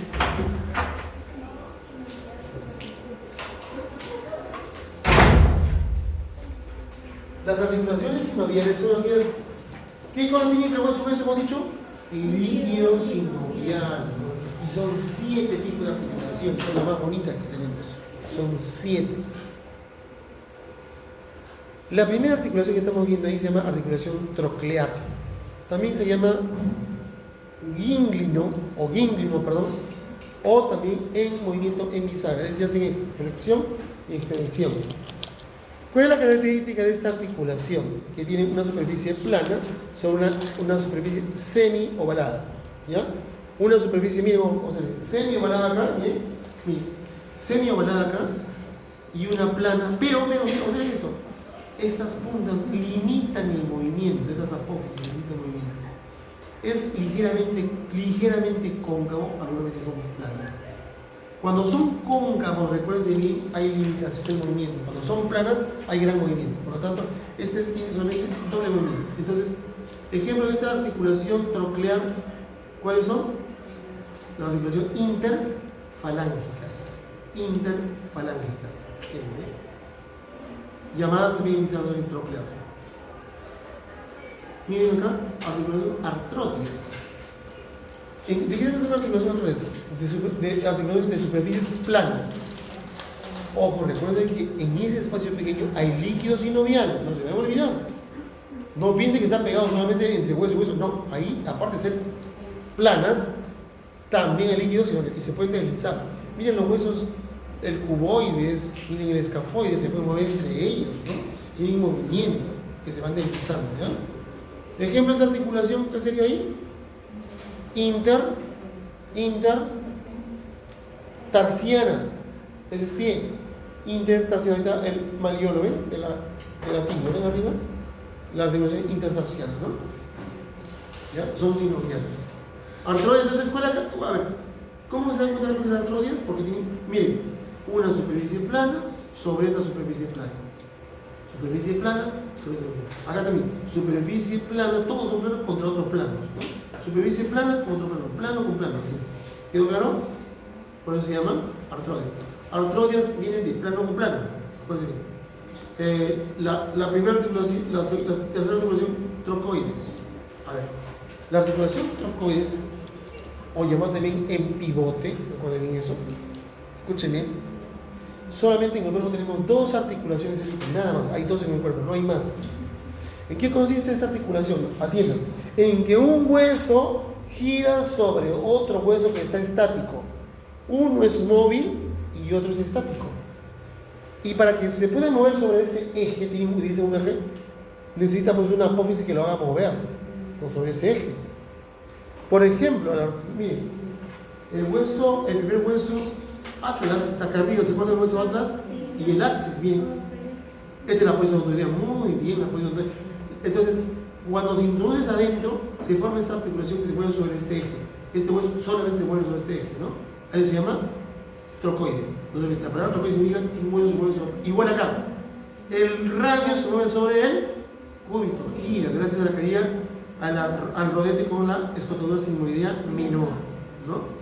Las articulaciones sinoviales son aquellas. ¿Qué cosas tienen entre hueso y hueso, hemos dicho? Líquido sinovial. Y son 7 tipos de articulaciones. Son las más bonitas que tenemos. Son 7. La primera articulación que estamos viendo ahí se llama articulación troclear. También se llama ginglino, o también en movimiento en bisagra, es decir, hacen en flexión y extensión. ¿Cuál es la característica de esta articulación? Que tiene una superficie plana sobre una superficie semi-ovalada, ¿ya? Una superficie, miren, vamos a ver, semi-ovalada acá, miren, semi-ovalada acá, y una plana, pero, vamos a ver esto. Estas puntas limitan el movimiento, estas apófisis limitan el movimiento. Es ligeramente cóncavo, algunas veces son planas. Cuando son cóncavos, recuerden bien, hay limitación del movimiento. Cuando son planas, hay gran movimiento. Por lo tanto, este tiene solamente doble movimiento. Entonces, ejemplo de esta articulación troclear, ¿cuáles son? La articulación interfalángicas. Ejemplo, llamadas también bisagras troclear. Miren acá, articulación artrótides. ¿De qué se trata la articulación artrótides? De articulación de superficies planas. Ojo, recuerden que en ese espacio pequeño hay líquido sinovial, no se me va a olvidar. No piensen que están pegados solamente entre hueso y hueso, no, ahí, aparte de ser planas, también hay líquido sinovial y se pueden deslizar. Miren los huesos, el cuboides, miren el escafoides, se pueden mover entre ellos, ¿no? Tienen movimiento que se van deslizando, ¿ya? Ejemplo de esa articulación, ¿qué sería ahí? Intertarsiana, ese es pie. Intertarsiana, ahí está el maliolo, ¿ven? De la tinga, ¿ven arriba? La articulación intertarsiana, ¿no? ¿Ya? Son sinoviales. Artrodia, entonces, ¿cuál es la? A ver, ¿cómo se dan cuenta que es artrodia? Porque tiene, miren, una superficie plana sobre otra superficie plana. Superficie plana sobre otra plana. Acá también, superficie plana, todos son planos contra otros planos, ¿no? Superficie plana con otro plano, plano con plano. ¿Sí? ¿Quedó claro? Por eso se llama artrodia. Artrodias vienen de plano con plano. Por eso, la primera articulación, la tercera articulación, trocoides. A ver, la articulación trocoides, o llamada también en pivote, recuerden bien eso. Escuchen bien. Solamente en el cuerpo tenemos 2 articulaciones, nada más. Hay 2 en el cuerpo, no hay más. ¿En qué consiste esta articulación? Atiendan. En que un hueso gira sobre otro hueso que está estático. Uno es móvil y otro es estático. Y para que se pueda mover sobre ese eje, tiene que utilizar un eje, necesita pues una apófisis que lo haga mover sobre ese eje. Por ejemplo, miren, el primer hueso atlas está acá arriba, ¿se acuerdan del hueso atlas? Y el axis, miren, Este la puedes autoridad muy bien, la puedes autoridad. Entonces, cuando se introduces adentro, se forma esta articulación que se mueve sobre este eje. Este hueso solamente se mueve sobre este eje, ¿no? Eso se llama trocoide. Entonces, la palabra trocoide significa que un hueso se mueve sobre. Igual acá. El radio se mueve sobre el cúbito, gira, gracias a la caída al rodete con la escotadura sigmoidea menor, ¿no?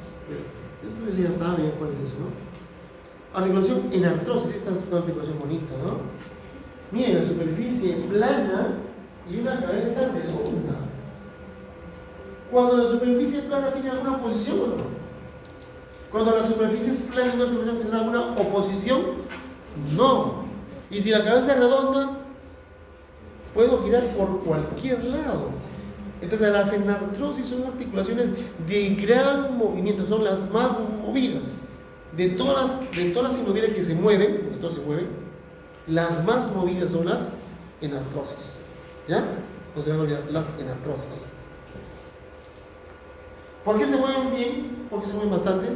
Eso ya saben cuál es eso, ¿no? Articulación en artrosis, esta es una articulación bonita, ¿no? Miren, la superficie plana y una cabeza redonda. Cuando la superficie plana tiene alguna oposición o no. Cuando la superficie es plana y una articulación tendrá alguna oposición, no. Y si la cabeza es redonda, puedo girar por cualquier lado. Entonces las enartrosis son articulaciones de gran movimiento, son las más movidas. De todas las inmovibles que se mueven, porque todas se mueven, las más movidas son las enartrosis. ¿Ya? No se van a olvidar, las enartrosis. ¿Por qué se mueven bien? ¿Por qué se mueven bastante?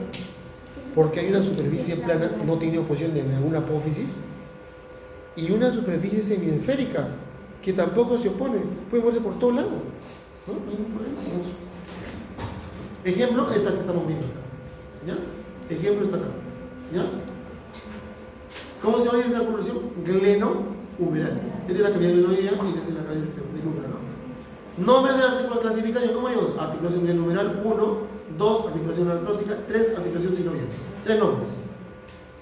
Porque hay una superficie plana, no tiene oposición de ninguna apófisis, y una superficie semiesférica que tampoco se opone, puede moverse por todo lado, ¿no? No hay ningún problema con eso. Ejemplo, esta que estamos viendo acá, ¿ya? Ejemplo, esta acá, ¿ya? ¿Cómo se llama esta articulación? Gleno-humeral. Esta es la cavidad glenoidea y esta es la cavidad del húmero, ¿no? Nombres de la articulación clasificación, ¿cómo haríamos? Articulación glenohumeral 1, 2, articulación artrósica, 3, articulación sinovial. 3 nombres.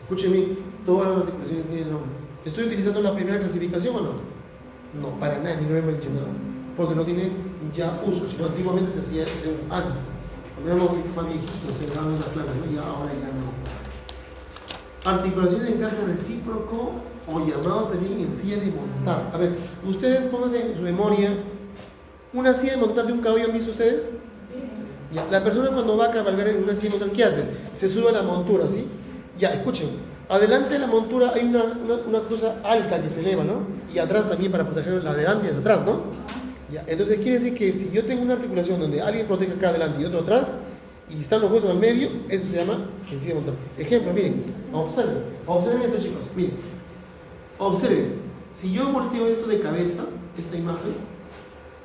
Escúcheme, todas las articulaciones tienen nombre. ¿Estoy utilizando la primera clasificación o no? No, para nada, ni lo he mencionado. Porque no tiene ya uso, sino antiguamente se hacía antes. Cuando éramos más viejitos, se daban esas plantas, ¿no? Y ahora ya no. Articulación de encaje recíproco o llamado también en silla de montar. A ver, ustedes pónganse en su memoria una silla de montar de un caballo, ¿han visto ustedes? Ya, la persona cuando va a cabalgar en una silla de montar, ¿qué hace? Se sube a la montura, ¿sí? Ya, escuchen. Adelante de la montura hay una cosa alta que se eleva, ¿no? Y atrás también para proteger la delante y hacia atrás, ¿no? Ya, entonces quiere decir que si yo tengo una articulación donde alguien protege acá adelante y otro atrás, y están los huesos al medio, eso se llama en silla de montar. Ejemplo, miren, observen esto, chicos, miren. Observen, si yo volteo esto de cabeza, esta imagen,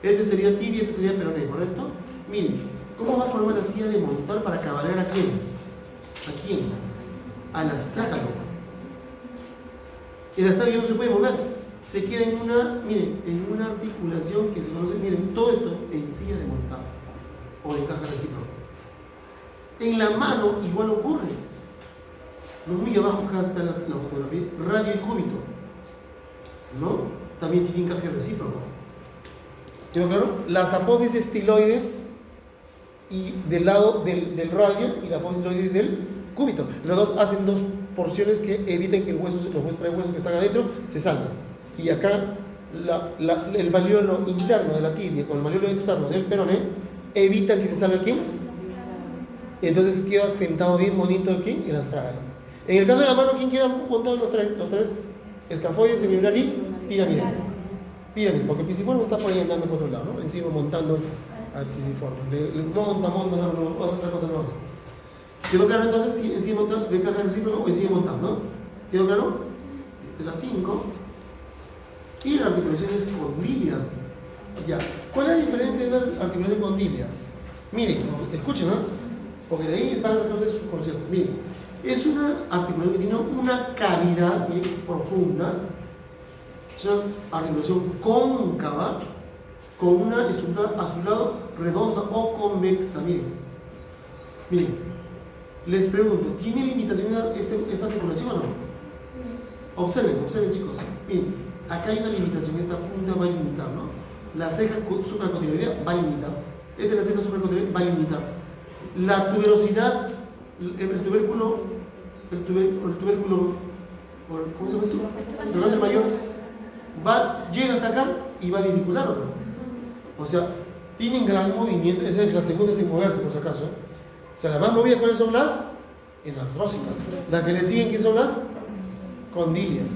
este sería tibia, este sería peroné, ¿correcto? Miren, ¿cómo va a formar la silla de montar para cabalgar a quién? ¿A quién? Al astrágalo. El astrágalo no se puede mover, se queda en una, miren, en una articulación que se conoce, miren, todo esto en silla de montar o en caja recíproca. En la mano igual ocurre. Muy abajo acá está la fotografía, radio y cúbito, ¿no? También tiene encaje recíproco. ¿Quedó claro? Las apófisis estiloides y del lado del radio y la apófisis estiloides del cúbito. Los dos hacen dos porciones que eviten que los tres huesos que están adentro se salgan. Y acá el malleolo interno de la tibia con el malleolo externo del peroné evitan que se salga aquí. Entonces queda sentado bien bonito aquí el astrágalo. En el caso de la mano, ¿quién queda montado? Los tres escafoides, semilunar y piramidal. Piramidal, porque el pisiforme está por ahí andando por otro lado, ¿no? Encima montando al pisiforme. Le monta, no hace otra cosa, no hace. ¿Quedó claro entonces si encima montar de caja recíproco o encima montar, no? ¿Quedó claro? De las 5. Y las articulaciones condilias. Ya. ¿Cuál es la diferencia de una articulación condiliar? Miren, escuchen, ¿no? Porque de ahí van a sacar ustedes sus conceptos. Miren, es una articulación que tiene una cavidad bien profunda, es una articulación cóncava, con una estructura a su lado redonda o convexa. Miren, les pregunto, ¿tiene limitación esta articulación o no? Observen chicos. Miren, acá hay una limitación, esta punta va a limitar, ¿no? La ceja supracontiloidea va a limitar. Esta es la ceja supracontiloidea, va a limitar. La tuberosidad, el tubérculo, ¿cómo se llama esto? El tubérculo mayor, llega hasta acá y va a dificultar, ¿o no? O sea, tienen gran movimiento, esa es la segunda sin moverse, por si acaso. O sea, las más movidas, ¿cuáles son las? Enartrósicas. Las que le siguen, ¿qué son las? Condilias.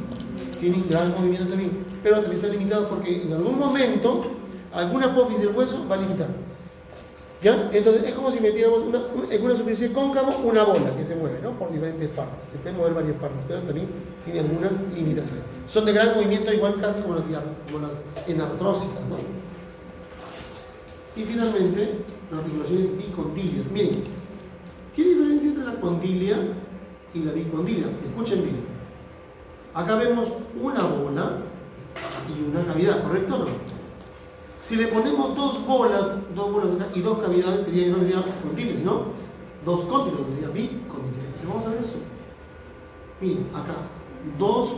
Tienen gran movimiento también, pero también están limitados porque en algún momento alguna apófisis del hueso va a limitar. ¿Ya? Entonces es como si metiéramos en una superficie cóncava una bola que se mueve, ¿no? Por diferentes partes. Se pueden mover varias partes, pero también tiene algunas limitaciones. Son de gran movimiento, igual casi como las enartrósicas, ¿no? Y finalmente, las articulaciones bicondilias. Miren, ¿qué diferencia entre la condilia y la bicondilia? Escuchen bien. Acá vemos una bola y una cavidad, ¿correcto o no? Si le ponemos dos bolas acá y dos cavidades, no sería condilia, sino dos cóndilos, sería bicondilia. Entonces vamos a ver eso. Miren, acá, dos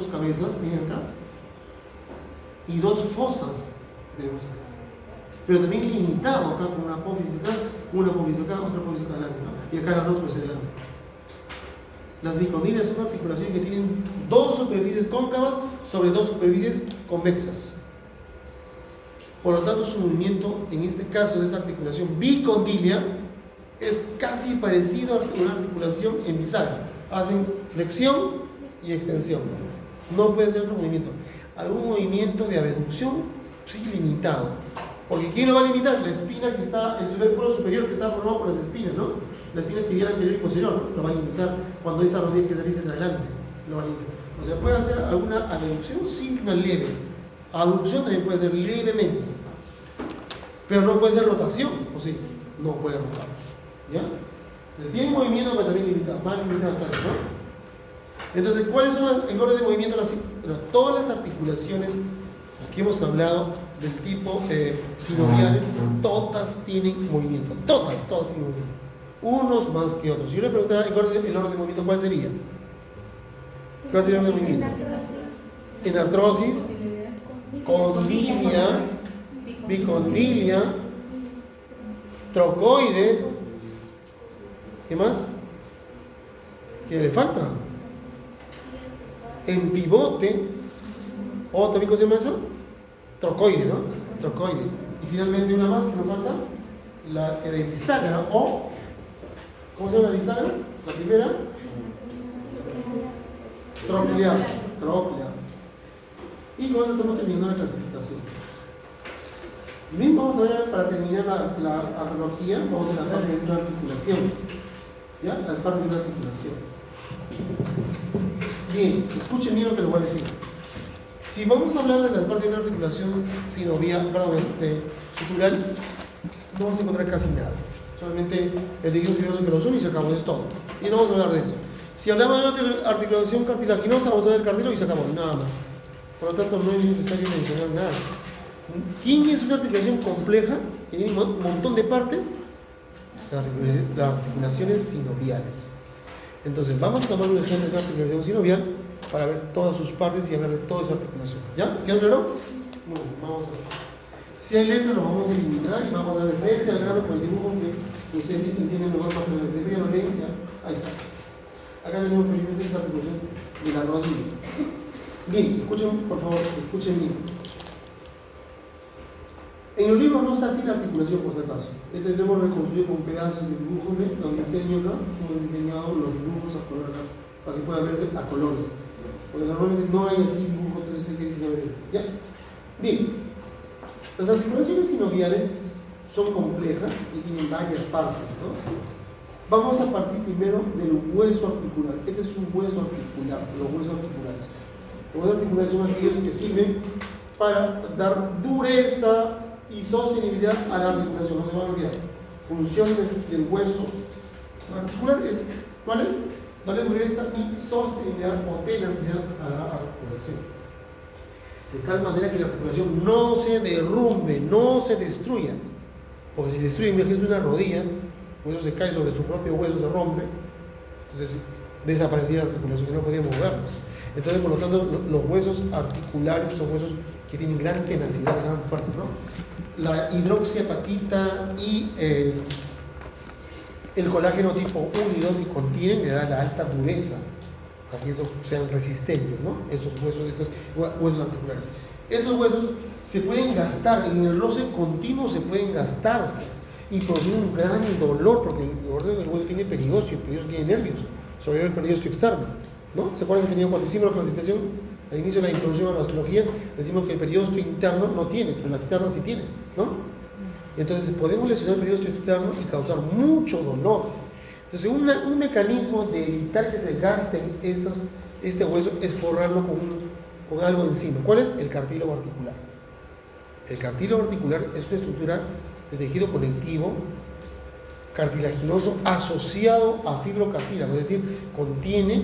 cabezas, miren acá, y dos fosas tenemos acá. Pero también limitado acá con una apófisis acá, otra apófisis acá adelante, ¿no? Y acá las dos por delante. Las bicondilias son articulaciones que tienen dos superficies cóncavas sobre dos superficies convexas. Por lo tanto, su movimiento, en este caso de esta articulación bicondilia, es casi parecido a una articulación en bisagra. Hacen flexión y extensión. No puede ser otro movimiento. Algún movimiento de abducción, sí, limitado. Porque ¿quién lo va a limitar? La espina que está, el tubérculo superior que está formado por las espinas, ¿no? La espina tibial anterior y posterior, ¿no? Lo va a limitar cuando esa rodilla que se dice hacia adelante. Lo va a limitar. O sea, puede hacer alguna abducción simple, una leve. Aducción también puede ser levemente. Pero no puede ser rotación, ¿o sí? No puede rotar. ¿Ya? Entonces, tiene movimiento, pero también limitado. Más limitado hasta eso, ¿no? Entonces, ¿cuáles son en orden de movimiento? Todas las articulaciones que hemos hablado del tipo sinoviales, todas tienen movimiento. Todas tienen movimiento. Unos más que otros. Si yo le preguntara el orden de movimiento, ¿cuál sería? ¿Cuál sería el orden de movimiento? Enartrosis, condilia, bicondilia, trocoides. ¿Qué más? ¿Qué le falta? En pivote. ¿O también cómo se llama eso? Trocoide, ¿no? Trocoide. Y finalmente una más que nos falta, la de bisagra o, ¿cómo se llama la bisagra? La primera, troclear. Y con eso estamos terminando la clasificación. Bien, vamos a ver, para terminar la arqueología, vamos a la parte de una articulación. ¿Ya? Las partes de una articulación. Bien, escuchen bien lo que les voy a decir. Si vamos a hablar de las partes de una articulación sutural, no vamos a encontrar casi nada. Solamente el tejido fibroso que lo une y se acabó, es todo. Y no vamos a hablar de eso. Si hablamos de una articulación cartilaginosa, vamos a ver el cartílago y se acabó, nada más. Por lo tanto, no es necesario mencionar nada. ¿Quién es una articulación compleja? Que tiene un montón de partes. Las articulaciones sinoviales. Entonces, vamos a tomar un ejemplo de una articulación sinovial para ver todas sus partes y hablar de toda esa articulación. ¿Ya? ¿Quedó claro? Bueno, vamos a ver. Si hay letras, lo vamos a eliminar y vamos a dar de frente al grano con el dibujo que ustedes entienden mejor para que lo vean, lo leen. ¿Ya? Ahí está. Acá tenemos felizmente esta articulación de la rodilla. Bien, escuchen, por favor, escuchen bien. En los libros no está así la articulación, por si acaso. Este lo hemos reconstruido con pedazos de dibujos, ¿ven? Los diseños acá, hemos diseñado los dibujos a color acá, para que pueda verse a colores. Porque normalmente no hay así dibujos, entonces hay que diseñar esto. ¿Ya? Bien. Las articulaciones sinoviales son complejas y tienen varias partes, ¿no? Vamos a partir primero del hueso articular. Este es un hueso articular, los huesos articulares. Los huesos articulares son aquellos que sirven para dar dureza y sostenibilidad a la articulación. No se van a olvidar. Función del hueso articular es, ¿cuál es? Darle dureza y sostenibilidad o tenacidad a la articulación. De tal manera que la articulación no se derrumbe, no se destruya. Porque si se destruye, imagínate una rodilla, el hueso se cae sobre su propio hueso, se rompe, entonces desaparecería la articulación y no podíamos movernos. Entonces, por lo tanto, los huesos articulares son huesos que tienen gran tenacidad, gran fuerza, ¿no? La hidroxiapatita y el colágeno tipo 1 y 2 que contienen le da la alta dureza para que esos sean resistentes, ¿no? Estos huesos articulares. Estos huesos se pueden gastar, en el roce continuo se pueden gastarse y producir un gran dolor, porque el orden del hueso tiene periósteo, el periósteo tiene nervios, sobre el periósteo externo, ¿no? ¿Se acuerdan que tenía cuando hicimos la clasificación Al inicio de la introducción a la osteología decimos que el periósteo interno no tiene, pero la externa sí tiene, ¿no? Entonces podemos lesionar el periósteo externo y causar mucho dolor. Entonces un mecanismo de evitar que se gasten este hueso es forrarlo con algo encima. ¿Cuál es? El cartílago articular. El cartílago articular es una estructura de tejido conectivo cartilaginoso asociado a fibrocartílago, es decir, contiene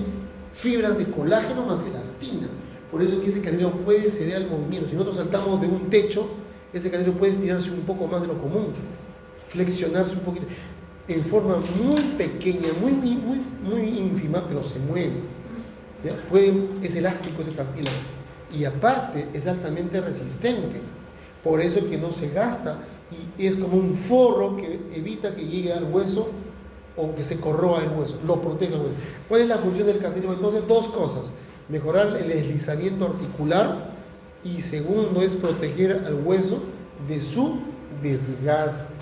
fibras de colágeno más elastina. Por eso que ese cartílago puede ceder al movimiento. Si nosotros saltamos de un techo, ese cartílago puede estirarse un poco más de lo común, flexionarse un poquito, en forma muy pequeña, muy ínfima, pero se mueve. ¿Ya? Es elástico ese cartílago. Y aparte es altamente resistente. Por eso que no se gasta y es como un forro que evita que llegue al hueso o que se corroa el hueso, lo protege el hueso. ¿Cuál es la función del cartílago? Entonces, dos cosas: mejorar el deslizamiento articular y segundo es proteger al hueso de su desgaste.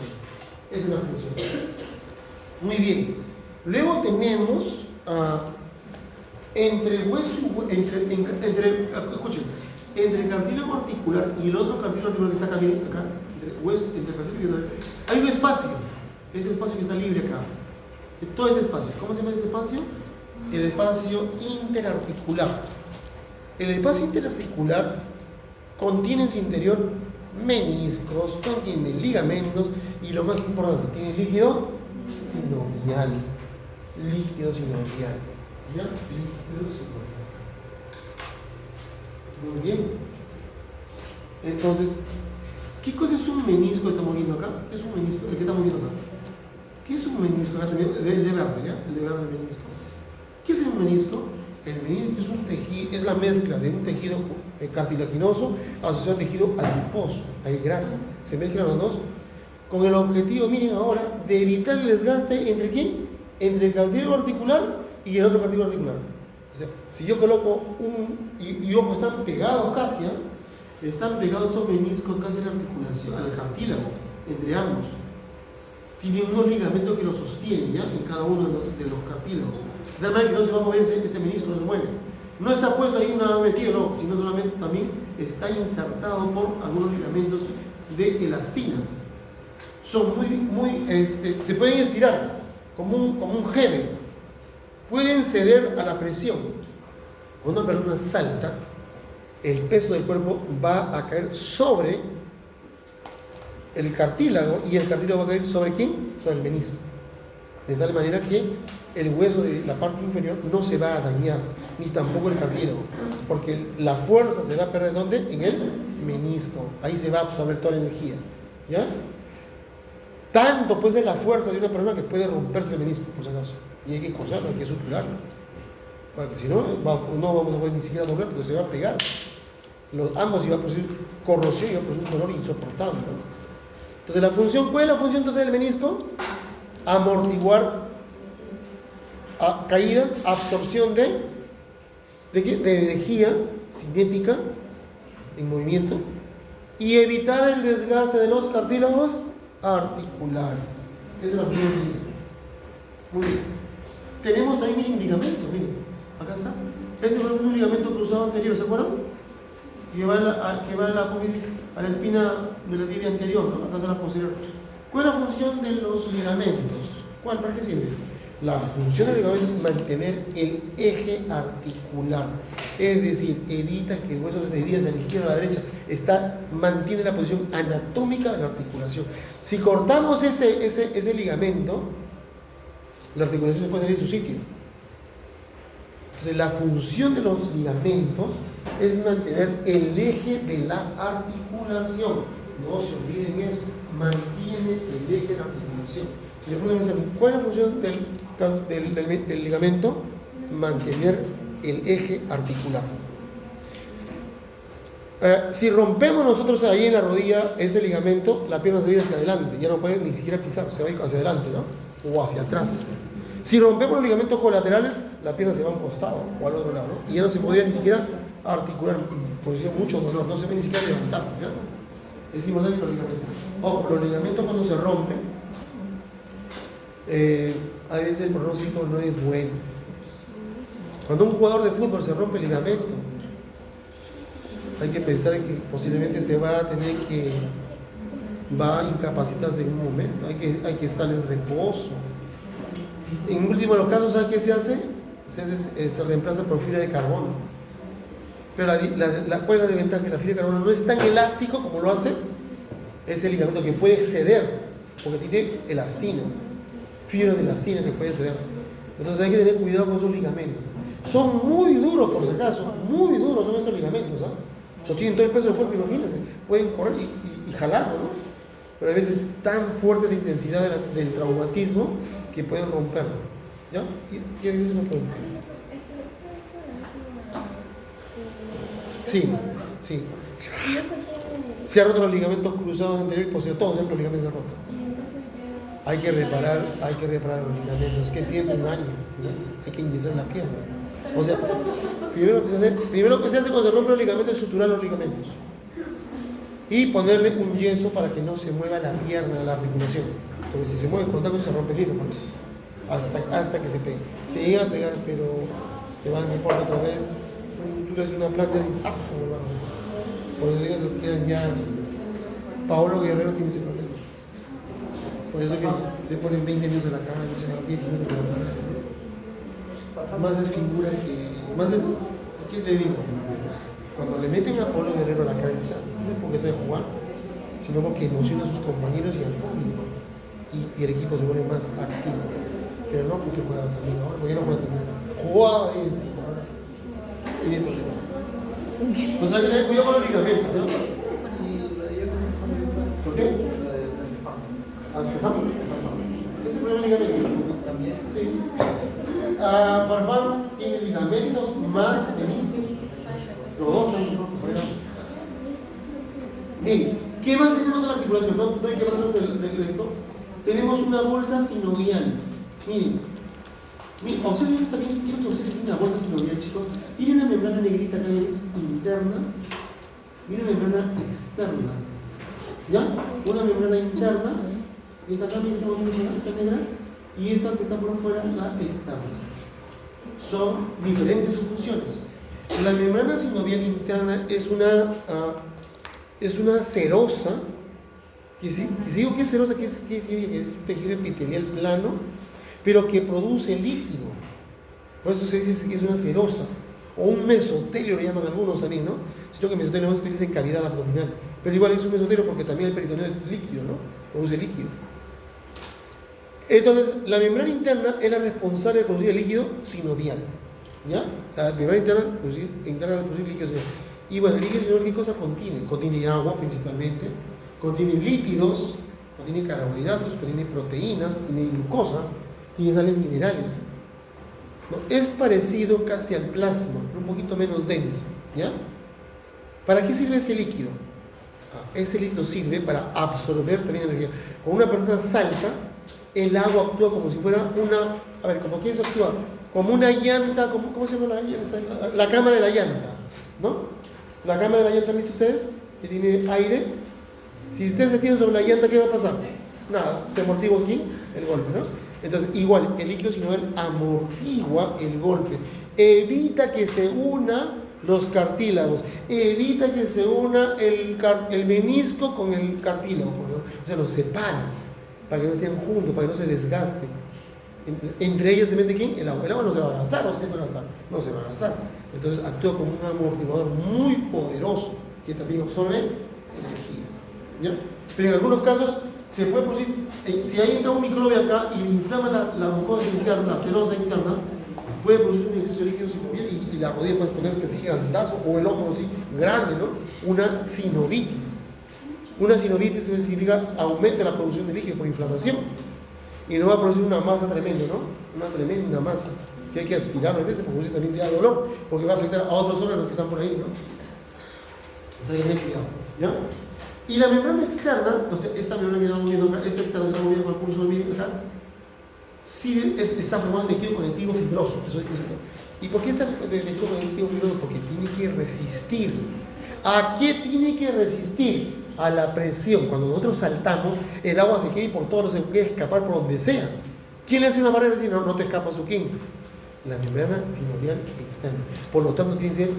Esa es la función. Muy bien. Luego tenemos entre el cartílago articular y el otro cartílago articular que está acá, miren, acá, entre cartílago y hay un espacio. Este espacio que está libre acá. Todo este espacio. ¿Cómo se llama este espacio? El espacio interarticular. El espacio interarticular contiene en su interior meniscos, contiene ligamentos y lo más importante, tiene líquido sinovial. Líquido sinovial. ¿Ya? Líquido sinovial. Muy bien. Entonces, ¿qué cosa es un menisco que estamos viendo acá? ¿Qué es un menisco? El que estamos viendo acá. ¿Qué es un menisco? El de verde, ¿ya? El de verde menisco. ¿Qué es un menisco? El menisco es un tejido, es la mezcla de un tejido cartilaginoso asociado a tejido adiposo. Hay grasa. Se mezclan los dos con el objetivo, miren ahora, de evitar el desgaste entre ¿quién? Entre el cartílago articular y el otro cartílago articular. O sea, si yo coloco y ojo, están pegados casi, están pegados estos meniscos casi a la articulación, al cartílago, entre ambos. Tienen unos ligamentos que los sostienen, ¿ya? En cada uno de los cartílagos. De tal manera que no se va a mover este menisco, no se mueve. No está puesto ahí nada metido, no, sino solamente también está insertado por algunos ligamentos de elastina. Son se pueden estirar como un gel. Pueden ceder a la presión. Cuando una persona salta, el peso del cuerpo va a caer sobre el cartílago y el cartílago va a caer sobre ¿quién? Sobre el menisco. De tal manera que el hueso de la parte inferior no se va a dañar, ni tampoco el cartílago, porque la fuerza se va a perder ¿dónde? En el menisco. Ahí se va a absorber toda la energía. ¿Ya? Tanto puede ser la fuerza de una persona que puede romperse el menisco, por si acaso. Y hay que coserlo, hay que suturarlo. Porque si no, no vamos a poder ni siquiera doblar porque se va a pegar. Ambos iba a producir corrosión y va a producir un dolor insoportable, ¿no? Entonces, ¿cuál es la función entonces del menisco? Amortiguar caídas, absorción de energía cinética en movimiento y evitar el desgaste de los cartílagos articulares. Esa es la función del menisco. Muy bien. Tenemos también ligamentos, miren, acá está. Este es un ligamento cruzado anterior, ¿se acuerdan? Que va a la apófisis, a la espina de la tibia anterior, ¿no? Acá está la posterior. ¿Cuál es la función de los ligamentos? ¿Cuál? ¿Para qué sirve? La función del ligamento es mantener el eje articular, es decir, evita que el hueso se desvíe hacia la izquierda o a la derecha, mantiene la posición anatómica de la articulación. Si cortamos ese ligamento, la articulación se puede salir de su sitio. Entonces, la función de los ligamentos es mantener el eje de la articulación. No se olviden eso, mantiene el eje de la articulación. Si le preguntan a mí, ¿cuál es la función del ligamento? Mantener el eje articular. Si rompemos nosotros ahí en la rodilla ese ligamento, la pierna se va a ir hacia adelante, ya no puede ni siquiera pisar, se va a ir hacia adelante, ¿no? O hacia atrás. Si rompemos los ligamentos colaterales, la pierna se va a un costado o al otro lado, ¿no? Y ya no se podría ni siquiera articular, producía mucho dolor, no se puede ni siquiera levantar, ¿ya? Es importante los ligamentos. Ojo, los ligamentos cuando se rompen, a veces el pronóstico no es bueno. Cuando un jugador de fútbol se rompe el ligamento, hay que pensar en que posiblemente se va a tener que, va a incapacitarse en un momento, hay que estar en reposo. En último de los casos, ¿sabes qué se hace? Se reemplaza por fibra de carbono. Pero ¿cuál es la desventaja? Que la fibra de carbono no es tan elástico como lo hace ese ligamento, que puede ceder, porque tiene elastina, fibras de elastina que puede ceder. Entonces hay que tener cuidado con esos ligamentos. Son muy duros, por si acaso, muy duros son estos ligamentos, ¿ah? Sostienen todo el peso del cuerpo, imagínense, pueden correr y jalarlo, ¿no? Pero a veces es tan fuerte la intensidad del traumatismo que pueden romperlo, ¿ya? ¿Y a veces no pueden? Sí. Se han roto los ligamentos cruzados anterior y posterior, todos los ligamentos se han roto. Hay que reparar los ligamentos, que tiene un año, ¿no? Hay que inyectar la pierna. O sea, primero que se hace cuando se rompen los ligamentos es suturar los ligamentos y ponerle un yeso para que no se mueva la pierna, la articulación, porque si se mueve por tanto se rompe el hilo, ¿no? hasta que se pegue. Se llega a pegar, pero se va mejor otra vez. Tú le haces una plancha y se vuelve a romper. Por eso digo, se quedan ya. Paolo Guerrero tiene ese problema. Por eso que le ponen 20 minutos a la cancha, 10 minutos a la cancha. Más es figura que. Más es. ¿Qué le digo? Cuando le meten a Paolo Guerrero a la cancha, no es porque sabe jugar, sino porque emociona a sus compañeros y al público. Y el equipo se vuelve más activo. Pero no porque juega también ahora, porque no juega también. Jugaba ahí encima. Tiene problemas. Entonces hay que tener cuidado con los ligamentos, ¿no? ¿Por qué? ¿Ese problema de ligamento? También. Sí. Farfán tiene ligamentos más meniscos. Los dos son rotos. Bien, ¿qué más tenemos en la articulación? No hay que hablarnos del resto. Tenemos una bolsa sinovial. Miren, observen esta bien, quiero que observen una bolsa sinovial, chicos. Tiene una membrana negrita acá interna y una membrana externa. ¿Ya? Una membrana interna, y esta acá, esta negra, y esta que está por fuera, la externa. Son diferentes sus funciones. La membrana sinovial interna es una serosa, que si digo que es serosa, que es tejido epitelial plano, pero que produce líquido. Por eso se dice que es una serosa, o un mesotelio lo llaman algunos también, ¿no? Sino que mesotelio no se utiliza en cavidad abdominal, pero igual es un mesotelio porque también el peritoneo es líquido, ¿no? Produce líquido. Entonces, la membrana interna es la responsable de producir el líquido sinovial, ¿ya? La membrana interna encarga de producir líquido sinovial. Y bueno, el líquido sinovial, ¿qué cosa contiene? Contiene agua principalmente, contiene lípidos, contiene carbohidratos, contiene proteínas, tiene glucosa, tiene sales minerales, ¿no? Es parecido casi al plasma, pero un poquito menos denso, ¿ya? ¿Para qué sirve ese líquido? Ese líquido sirve para absorber también energía. Cuando una persona salta, el agua actúa como si fuera como que eso actúa como una llanta, ¿cómo se llama la cama de la llanta, ¿no? La cama de la llanta, ¿han visto ustedes? Que tiene aire. Si ustedes se tienen sobre la llanta, ¿qué va a pasar? Nada, se amortigua aquí el golpe, ¿no? Entonces, igual, el líquido sinovial amortigua el golpe, evita que se una los cartílagos, evita que se una el menisco con el cartílago, ¿no? O sea, los separa para que no estén juntos, para que no se desgaste. Entre ellas se mete ¿quién? El agua. El agua no se va a gastar, no se va a gastar, no se va a gastar. Entonces actúa como un amortiguador muy poderoso que también absorbe energía, ¿ya? Pero en algunos casos se puede producir, si ahí entra un microbio acá y inflama la mucosa interna, la serosa interna, puede producir un exceso de líquido sinovial y la rodilla puede ponerse así gigantazo, o el hombro así grande, ¿no? Una sinovitis. Una sinovitis significa aumenta la producción de líquido por inflamación y no va a producir una masa tremenda, ¿no? Una tremenda masa que hay que aspirar a veces porque también te da dolor, porque va a afectar a otros órganos que están por ahí, ¿no? Entonces, ten cuidado, ¿ya? Y la membrana externa, entonces esta membrana que estamos viendo acá, esta externa que estamos viendo con el pulso del vídeo acá, sí está formado de tejido conectivo fibroso. ¿Y por qué está de tejido conectivo fibroso? Porque tiene que resistir. ¿A qué tiene que resistir? A la presión. Cuando nosotros saltamos, el agua se quiere ir por todos, se quiere escapar por donde sea. ¿Quién le hace una barrera? Si no te escapas tú, ¿quién? La membrana sinovial externa. Por lo tanto, tiene que ser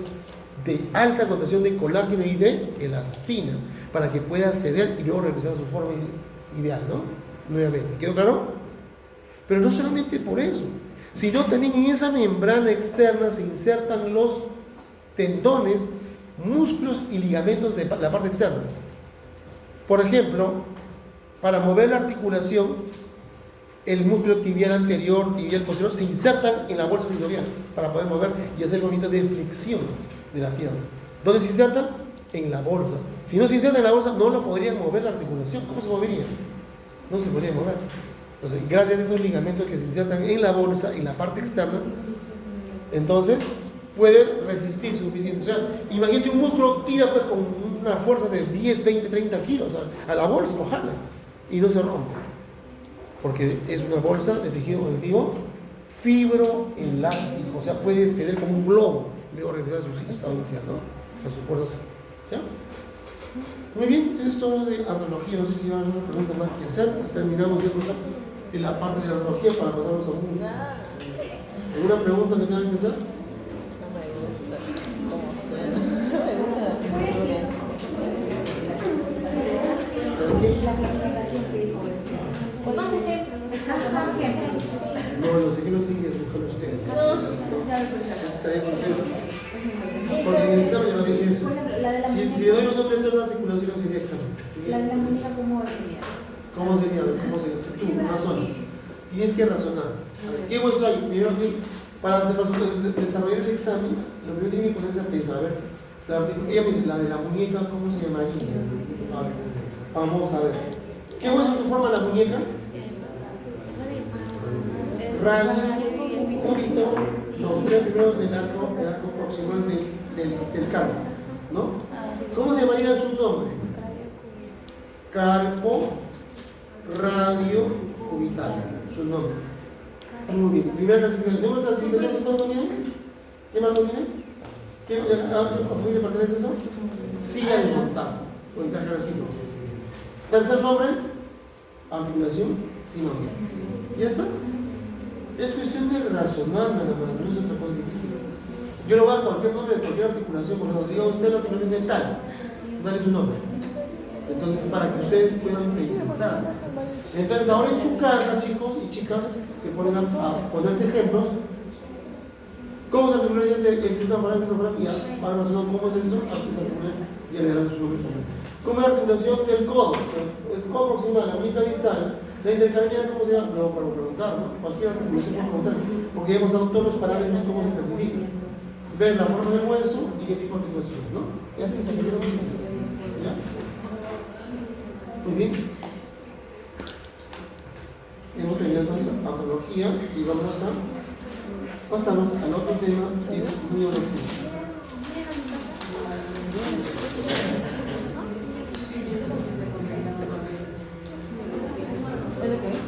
de alta concentración de colágeno y de elastina para que pueda ceder y luego regresar a su forma ideal, ¿no? Nuevamente, ¿quedó claro? Pero no solamente por eso, sino también en esa membrana externa se insertan los tendones, músculos y ligamentos de la parte externa. Por ejemplo, para mover la articulación, el músculo tibial anterior, tibial posterior se insertan en la bolsa sinovial para poder mover y hacer el movimiento de flexión de la pierna. ¿Dónde se insertan? En la bolsa. Si no se inserta en la bolsa, no lo podría mover la articulación. ¿Cómo se movería? No se podría mover. Entonces, gracias a esos ligamentos que se insertan en la bolsa, en la parte externa, entonces puede resistir suficiente. O sea, imagínate un músculo tira pues con una fuerza de 10, 20, 30 kilos a la bolsa, lo jala y no se rompe. Porque es una bolsa de tejido conectivo fibroelástico, o sea, puede ceder como un globo y luego regresar a su estado inicial, ¿no? A sus fuerzas. ¿Ya? Muy bien, eso es todo de artrología. No sé si hay alguna pregunta más que hacer. Terminamos ya en la parte de artrología para pasarnos a un... ¿Alguna pregunta que tengan que hacer? No me gusta cómo suena. Me gusta la textura. ¿Para qué? ¿Conoce ejemplo? Exacto, ejemplo. No, lo sé que no tienen que buscarlo ustedes. Está bien con ustedes. Porque en el examen le va a decir eso. Por ejemplo, la de la Si muñeca. le doy los nombres de toda la articulación sería examen. ¿Sí? La de la muñeca, ¿cómo sería? ¿Cómo sería? ¿Cómo sería? Tú, razona. Tienes que razonar. A ver, ¿qué hueso hay? Primero que para desarrollar el examen, lo primero tiene que ponerse a pensar. A ver, ella me dice, la de la muñeca, ¿cómo se llamaría? A ver, vamos a ver. ¿Qué hueso se forma la muñeca? Radio, cúbito, los tres primeros del arco proximal del carpo, ¿no? ¿Cómo se llamaría su nombre? Carpo radio cubital, su nombre. Muy bien. Primera clasificación. ¿Segunda clasificación que todos tienen? ¿Qué más no tienen? ¿A qué familia pertenece eso? Silla de montaje o encaje recíproco. Tercer nombre, articulación sinovial. ¿Ya está? Es cuestión de razonar, nada más, no es otra cosa difícil. Yo le voy a dar cualquier nombre de cualquier articulación, por ejemplo, diga usted la articulación dental, dale su nombre. Entonces, para que ustedes puedan pensar. Entonces, ahora en su casa, chicos y chicas, se ponen a ponerse ejemplos. ¿Cómo se articula el cristofrán? Y ya van a razonar cómo es eso, y le darán su nombre también. ¿Cómo es la articulación del codo? El codo proximal, la muñeca distal. La intercarpiana, ¿cómo se llama? No, para preguntar, ¿no? Cualquier articulación puede preguntar, porque ya hemos dado todos los parámetros, cómo se clasifica. Ver la forma del hueso y qué tipo de articulación, ¿no? Ya se hicieron ¿ya? Muy bien. Hemos terminado esta patología y vamos a pasarnos al otro tema, que es neurología. ¿Es de qué?